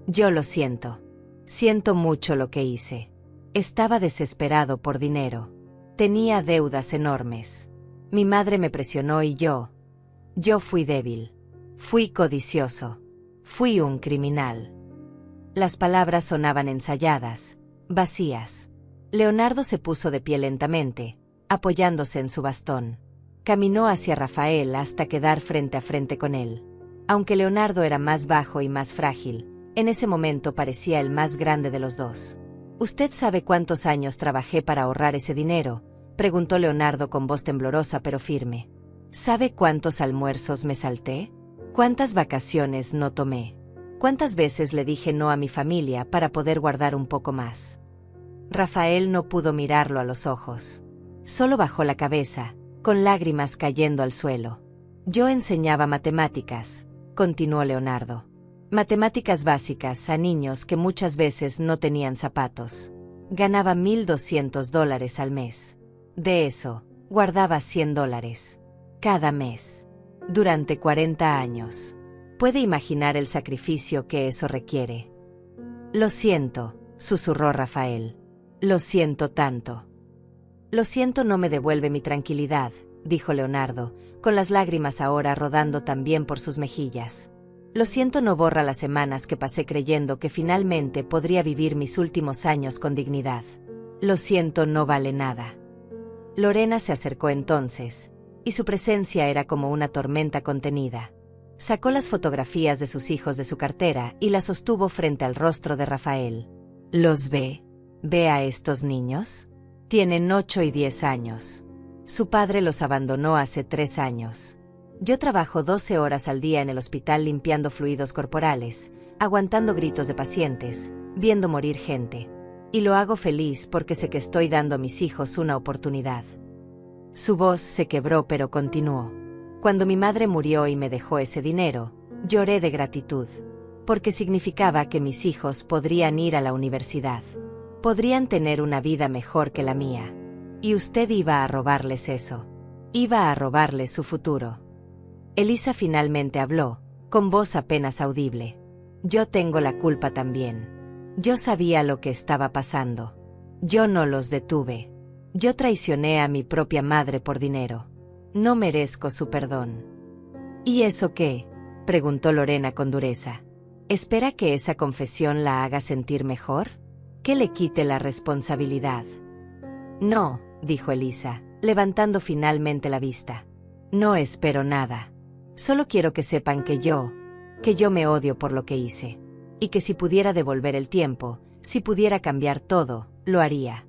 lo siento. Siento mucho lo que hice. Estaba desesperado por dinero. Tenía deudas enormes. Mi madre me presionó y yo fui débil. Fui codicioso. Fui un criminal. Las palabras sonaban ensayadas, vacías. Leonardo se puso de pie lentamente, apoyándose en su bastón. Caminó hacia Rafael hasta quedar frente a frente con él. Aunque Leonardo era más bajo y más frágil, en ese momento parecía el más grande de los dos. ¿Usted sabe cuántos años trabajé para ahorrar ese dinero?, preguntó Leonardo con voz temblorosa pero firme. ¿Sabe cuántos almuerzos me salté? ¿Cuántas vacaciones no tomé? ¿Cuántas veces le dije no a mi familia para poder guardar un poco más? Rafael no pudo mirarlo a los ojos. Solo bajó la cabeza, con lágrimas cayendo al suelo. Yo enseñaba matemáticas, continuó Leonardo. Matemáticas básicas a niños que muchas veces no tenían zapatos. Ganaba $1,200 al mes. De eso, guardaba $100 cada mes. Durante 40 años. ¿Puede imaginar el sacrificio que eso requiere? Lo siento, susurró Rafael. Lo siento tanto. Lo siento no me devuelve mi tranquilidad, dijo Leonardo, con las lágrimas ahora rodando también por sus mejillas. Lo siento no borra las semanas que pasé creyendo que finalmente podría vivir mis últimos años con dignidad. Lo siento no vale nada. Lorena se acercó entonces, y su presencia era como una tormenta contenida. Sacó las fotografías de sus hijos de su cartera y las sostuvo frente al rostro de Rafael. ¿Los ve? ¿Ve a estos niños? Tienen 8 y 10 años. Su padre los abandonó hace 3 años. Yo trabajo 12 horas al día en el hospital limpiando fluidos corporales, aguantando gritos de pacientes, viendo morir gente. Y lo hago feliz porque sé que estoy dando a mis hijos una oportunidad. Su voz se quebró pero continuó. Cuando mi madre murió y me dejó ese dinero, lloré de gratitud, porque significaba que mis hijos podrían ir a la universidad. Podrían tener una vida mejor que la mía. Y usted iba a robarles eso. Iba a robarles su futuro. Elisa finalmente habló, con voz apenas audible. Yo tengo la culpa también. Yo sabía lo que estaba pasando. Yo no los detuve. Yo traicioné a mi propia madre por dinero. No merezco su perdón. ¿Y eso qué?, preguntó Lorena con dureza. ¿Espera que esa confesión la haga sentir mejor? ¿Que le quite la responsabilidad? No, dijo Elisa, levantando finalmente la vista. No espero nada. Solo quiero que sepan que yo me odio por lo que hice. Y que si pudiera devolver el tiempo, si pudiera cambiar todo, lo haría.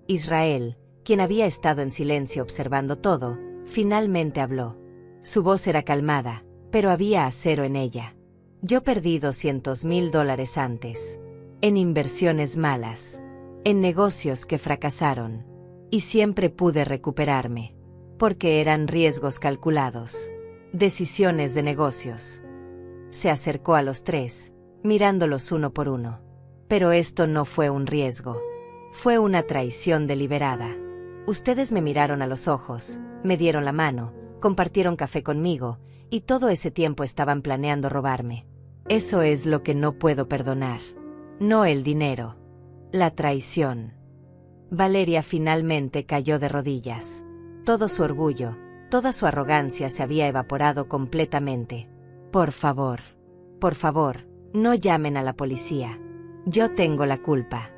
Israel, quien había estado en silencio observando todo, finalmente habló. Su voz era calmada, pero había acero en ella. Yo perdí $200,000 antes. En inversiones malas. En negocios que fracasaron. Y siempre pude recuperarme. Porque eran riesgos calculados. Decisiones de negocios. Se acercó a los tres, mirándolos uno por uno. Pero esto no fue un riesgo. Fue una traición deliberada. Ustedes me miraron a los ojos, me dieron la mano, compartieron café conmigo, y todo ese tiempo estaban planeando robarme. Eso es lo que no puedo perdonar. No el dinero. La traición. Valeria finalmente cayó de rodillas. Todo su orgullo, toda su arrogancia se había evaporado completamente. Por favor, no llamen a la policía. Yo tengo la culpa.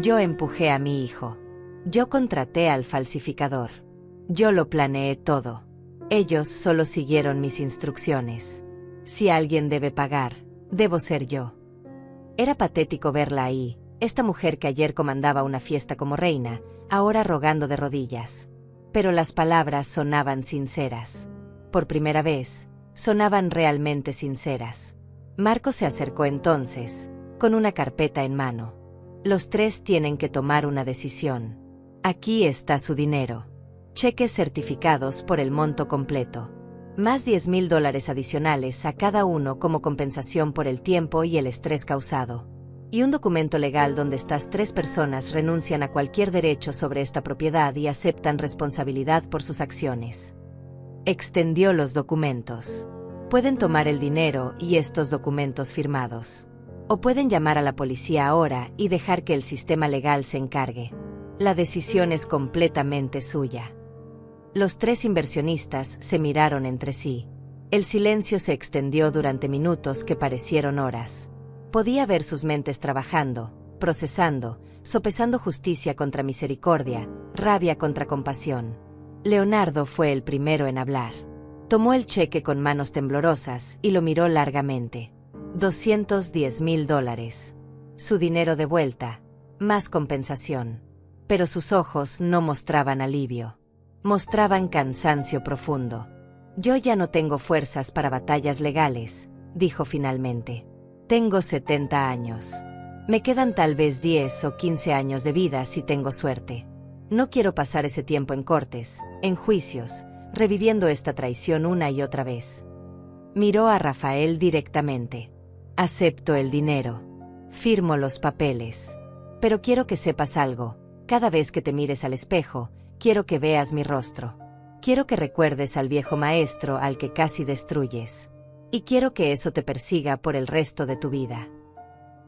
Yo empujé a mi hijo. Yo contraté al falsificador. Yo lo planeé todo. Ellos solo siguieron mis instrucciones. Si alguien debe pagar, debo ser yo. Era patético verla ahí, esta mujer que ayer comandaba una fiesta como reina, ahora rogando de rodillas. Pero las palabras sonaban sinceras. Por primera vez, sonaban realmente sinceras. Marco se acercó entonces, con una carpeta en mano. Los tres tienen que tomar una decisión. Aquí está su dinero. Cheques certificados por el monto completo. Más $10,000 adicionales a cada uno como compensación por el tiempo y el estrés causado. Y un documento legal donde estas tres personas renuncian a cualquier derecho sobre esta propiedad y aceptan responsabilidad por sus acciones. Extendió los documentos. Pueden tomar el dinero y estos documentos firmados. O pueden llamar a la policía ahora y dejar que el sistema legal se encargue. La decisión es completamente suya. Los tres inversionistas se miraron entre sí. El silencio se extendió durante minutos que parecieron horas. Podía ver sus mentes trabajando, procesando, sopesando justicia contra misericordia, rabia contra compasión. Leonardo fue el primero en hablar. Tomó el cheque con manos temblorosas y lo miró largamente. $210,000. Su dinero de vuelta, más compensación. Pero sus ojos no mostraban alivio. Mostraban cansancio profundo. Yo ya no tengo fuerzas para batallas legales, dijo finalmente. Tengo 70 años. Me quedan tal vez 10 o 15 años de vida si tengo suerte. No quiero pasar ese tiempo en cortes, en juicios, reviviendo esta traición una y otra vez. Miró a Rafael directamente. Acepto el dinero. Firmo los papeles. Pero quiero que sepas algo. Cada vez que te mires al espejo, quiero que veas mi rostro. Quiero que recuerdes al viejo maestro al que casi destruyes. Y quiero que eso te persiga por el resto de tu vida.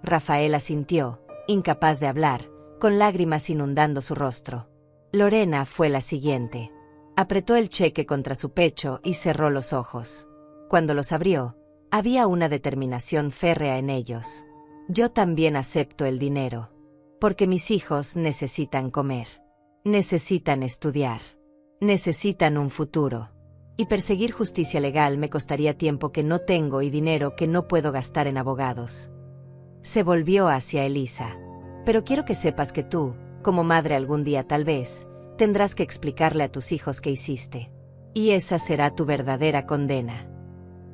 Rafael asintió, incapaz de hablar, con lágrimas inundando su rostro. Lorena fue la siguiente. Apretó el cheque contra su pecho y cerró los ojos. Cuando los abrió, había una determinación férrea en ellos. Yo también acepto el dinero. Porque mis hijos necesitan comer. Necesitan estudiar. Necesitan un futuro. Y perseguir justicia legal me costaría tiempo que no tengo y dinero que no puedo gastar en abogados. Se volvió hacia Elisa. Pero quiero que sepas que tú, como madre algún día tal vez, tendrás que explicarle a tus hijos qué hiciste. Y esa será tu verdadera condena.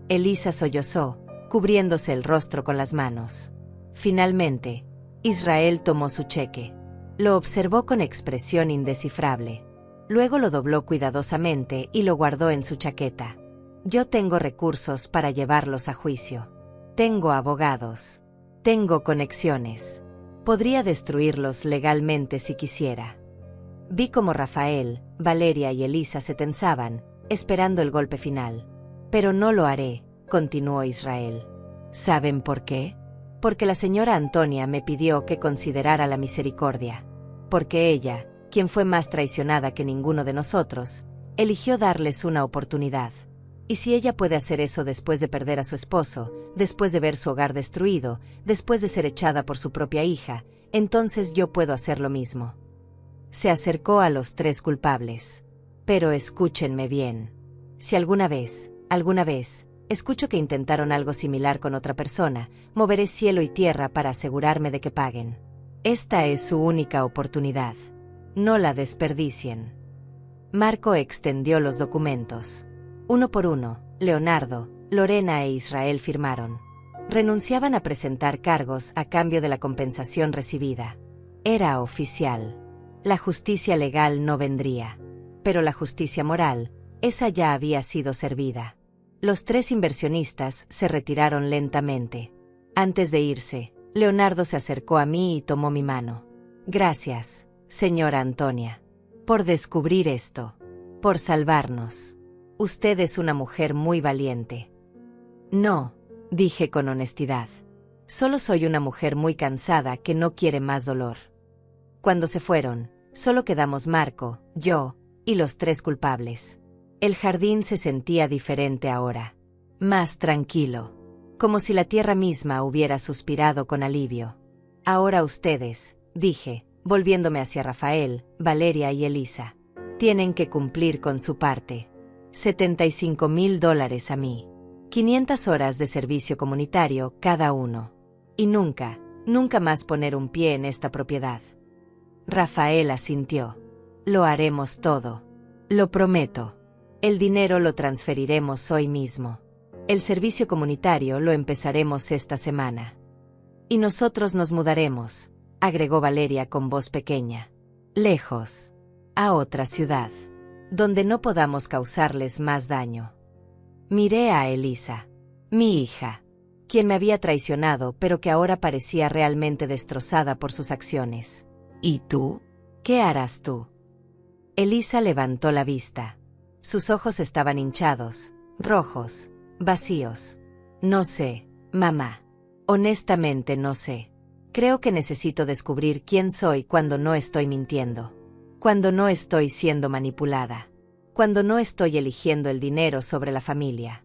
Elisa sollozó, cubriéndose el rostro con las manos. Finalmente, Israel tomó su cheque. Lo observó con expresión indescifrable. Luego lo dobló cuidadosamente y lo guardó en su chaqueta. Yo tengo recursos para llevarlos a juicio. Tengo abogados. Tengo conexiones. Podría destruirlos legalmente si quisiera. Vi cómo Rafael, Valeria y Elisa se tensaban, esperando el golpe final. Pero no lo haré, continuó Israel. ¿Saben por qué? Porque la señora Antonia me pidió que considerara la misericordia. Porque ella, quien fue más traicionada que ninguno de nosotros, eligió darles una oportunidad. Y si ella puede hacer eso después de perder a su esposo, después de ver su hogar destruido, después de ser echada por su propia hija, entonces yo puedo hacer lo mismo. Se acercó a los tres culpables. Pero escúchenme bien. Si alguna vez, escucho que intentaron algo similar con otra persona, moveré cielo y tierra para asegurarme de que paguen. Esta es su única oportunidad. No la desperdicien. Marco extendió los documentos. Uno por uno, Leonardo, Lorena e Israel firmaron. Renunciaban a presentar cargos a cambio de la compensación recibida. Era oficial. La justicia legal no vendría. Pero la justicia moral, esa ya había sido servida. Los tres inversionistas se retiraron lentamente. Antes de irse, Leonardo se acercó a mí y tomó mi mano. Gracias, señora Antonia, por descubrir esto, por salvarnos. Usted es una mujer muy valiente. No, dije con honestidad. Solo soy una mujer muy cansada que no quiere más dolor. Cuando se fueron, solo quedamos Marco, yo, y los tres culpables. El jardín se sentía diferente ahora. Más tranquilo. Como si la tierra misma hubiera suspirado con alivio. Ahora ustedes, dije, volviéndome hacia Rafael, Valeria y Elisa. Tienen que cumplir con su parte. $75,000 a mí. 500 horas de servicio comunitario cada uno. Y nunca, nunca más poner un pie en esta propiedad. Rafael asintió. Lo haremos todo. Lo prometo. El dinero lo transferiremos hoy mismo. El servicio comunitario lo empezaremos esta semana. Y nosotros nos mudaremos, agregó Valeria con voz pequeña. Lejos. A otra ciudad. Donde no podamos causarles más daño. Miré a Elisa, mi hija, quien me había traicionado pero que ahora parecía realmente destrozada por sus acciones. ¿Y tú? ¿Qué harás tú? Elisa levantó la vista. Sus ojos estaban hinchados, rojos, vacíos. No sé, mamá. Honestamente no sé. Creo que necesito descubrir quién soy cuando no estoy mintiendo. Cuando no estoy siendo manipulada. Cuando no estoy eligiendo el dinero sobre la familia.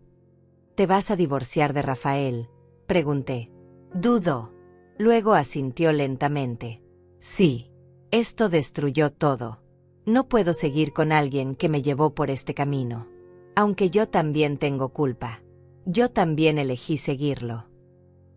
¿Te vas a divorciar de Rafael?, pregunté. Dudó. Luego asintió lentamente. Sí. Esto destruyó todo. No puedo seguir con alguien que me llevó por este camino. Aunque yo también tengo culpa. Yo también elegí seguirlo.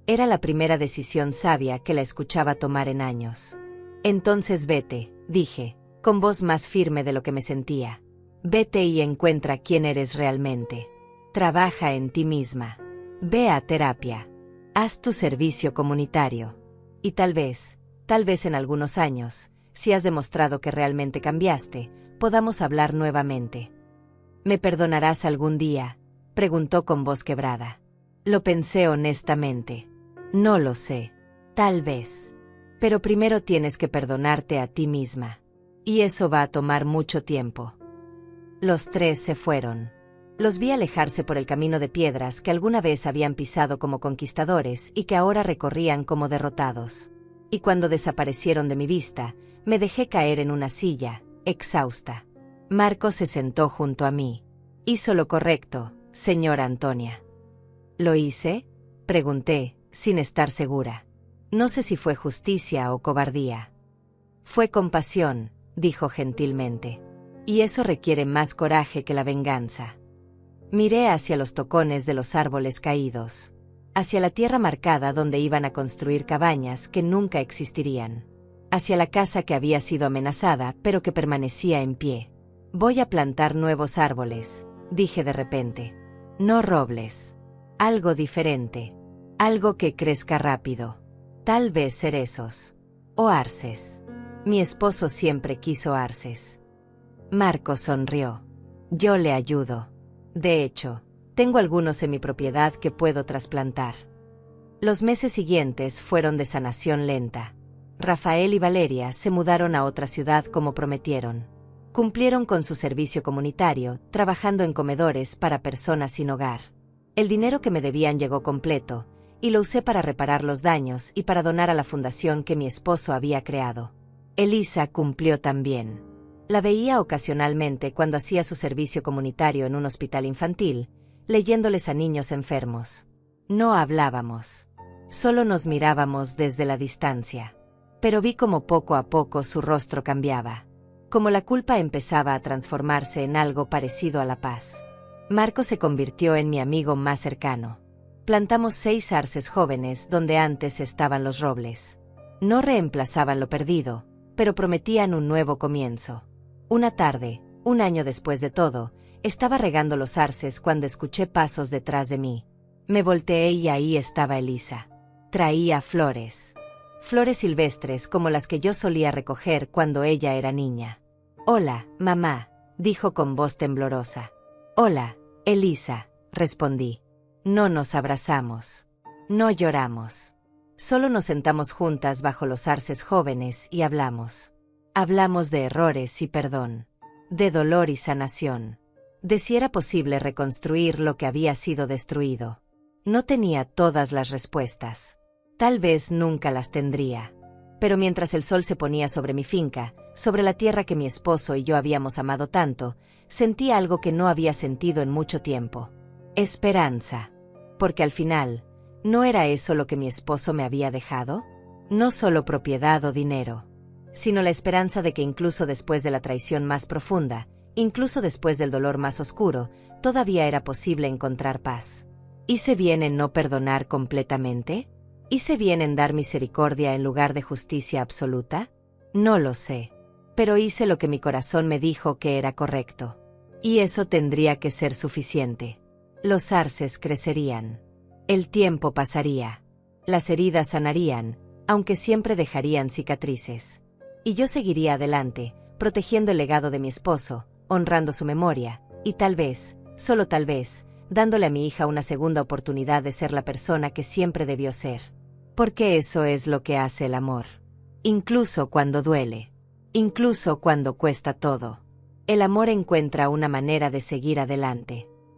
Era la primera decisión sabia que la escuchaba tomar en años. Entonces vete, dije, con voz más firme de lo que me sentía. Vete y encuentra quién eres realmente. Trabaja en ti misma. Ve a terapia. Haz tu servicio comunitario. Y tal vez en algunos años, si has demostrado que realmente cambiaste, podamos hablar nuevamente. ¿Me perdonarás algún día?, preguntó con voz quebrada. Lo pensé honestamente. No lo sé. Tal vez. Pero primero tienes que perdonarte a ti misma. Y eso va a tomar mucho tiempo. Los tres se fueron. Los vi alejarse por el camino de piedras que alguna vez habían pisado como conquistadores y que ahora recorrían como derrotados. Y cuando desaparecieron de mi vista, me dejé caer en una silla, exhausta. Marco se sentó junto a mí. Hizo lo correcto, señora Antonia. ¿Lo hice?, pregunté, sin estar segura. No sé si fue justicia o cobardía. Fue compasión, dijo gentilmente. Y eso requiere más coraje que la venganza. Miré hacia los tocones de los árboles caídos. Hacia la tierra marcada donde iban a construir cabañas que nunca existirían. Hacia la casa que había sido amenazada pero que permanecía en pie. Voy a plantar nuevos árboles, dije de repente. No robles. Algo diferente. Algo que crezca rápido. Tal vez cerezos. O arces. Mi esposo siempre quiso arces. Marco sonrió. Yo le ayudo. De hecho, tengo algunos en mi propiedad que puedo trasplantar. Los meses siguientes fueron de sanación lenta. Rafael y Valeria se mudaron a otra ciudad como prometieron. Cumplieron con su servicio comunitario, trabajando en comedores para personas sin hogar. El dinero que me debían llegó completo, y lo usé para reparar los daños y para donar a la fundación que mi esposo había creado. Elisa cumplió también. La veía ocasionalmente cuando hacía su servicio comunitario en un hospital infantil, leyéndoles a niños enfermos. No hablábamos. Solo nos mirábamos desde la distancia. Pero vi como poco a poco su rostro cambiaba. Como la culpa empezaba a transformarse en algo parecido a la paz. Marco se convirtió en mi amigo más cercano. Plantamos 6 arces jóvenes donde antes estaban los robles. No reemplazaban lo perdido, pero prometían un nuevo comienzo. Una tarde, un año después de todo, estaba regando los arces cuando escuché pasos detrás de mí. Me volteé y ahí estaba Elisa. Traía flores. Flores silvestres como las que yo solía recoger cuando ella era niña. Hola, mamá, dijo con voz temblorosa. Hola, Elisa, respondí. No nos abrazamos. No lloramos. Solo nos sentamos juntas bajo los arces jóvenes y hablamos. Hablamos de errores y perdón. De dolor y sanación. De si era posible reconstruir lo que había sido destruido. No tenía todas las respuestas. Tal vez nunca las tendría. Pero mientras el sol se ponía sobre mi finca, sobre la tierra que mi esposo y yo habíamos amado tanto, sentí algo que no había sentido en mucho tiempo. Esperanza. Porque al final, ¿no era eso lo que mi esposo me había dejado? No solo propiedad o dinero, sino la esperanza de que incluso después de la traición más profunda, incluso después del dolor más oscuro, todavía era posible encontrar paz. ¿Hice bien en no perdonar completamente? ¿Hice bien en dar misericordia en lugar de justicia absoluta? No lo sé. Pero hice lo que mi corazón me dijo que era correcto. Y eso tendría que ser suficiente. Los arces crecerían. El tiempo pasaría. Las heridas sanarían, aunque siempre dejarían cicatrices. Y yo seguiría adelante, protegiendo el legado de mi esposo, honrando su memoria, y tal vez, solo tal vez, dándole a mi hija una segunda oportunidad de ser la persona que siempre debió ser. Porque eso es lo que hace el amor. Incluso cuando duele. Incluso cuando cuesta todo. El amor encuentra una manera de seguir adelante.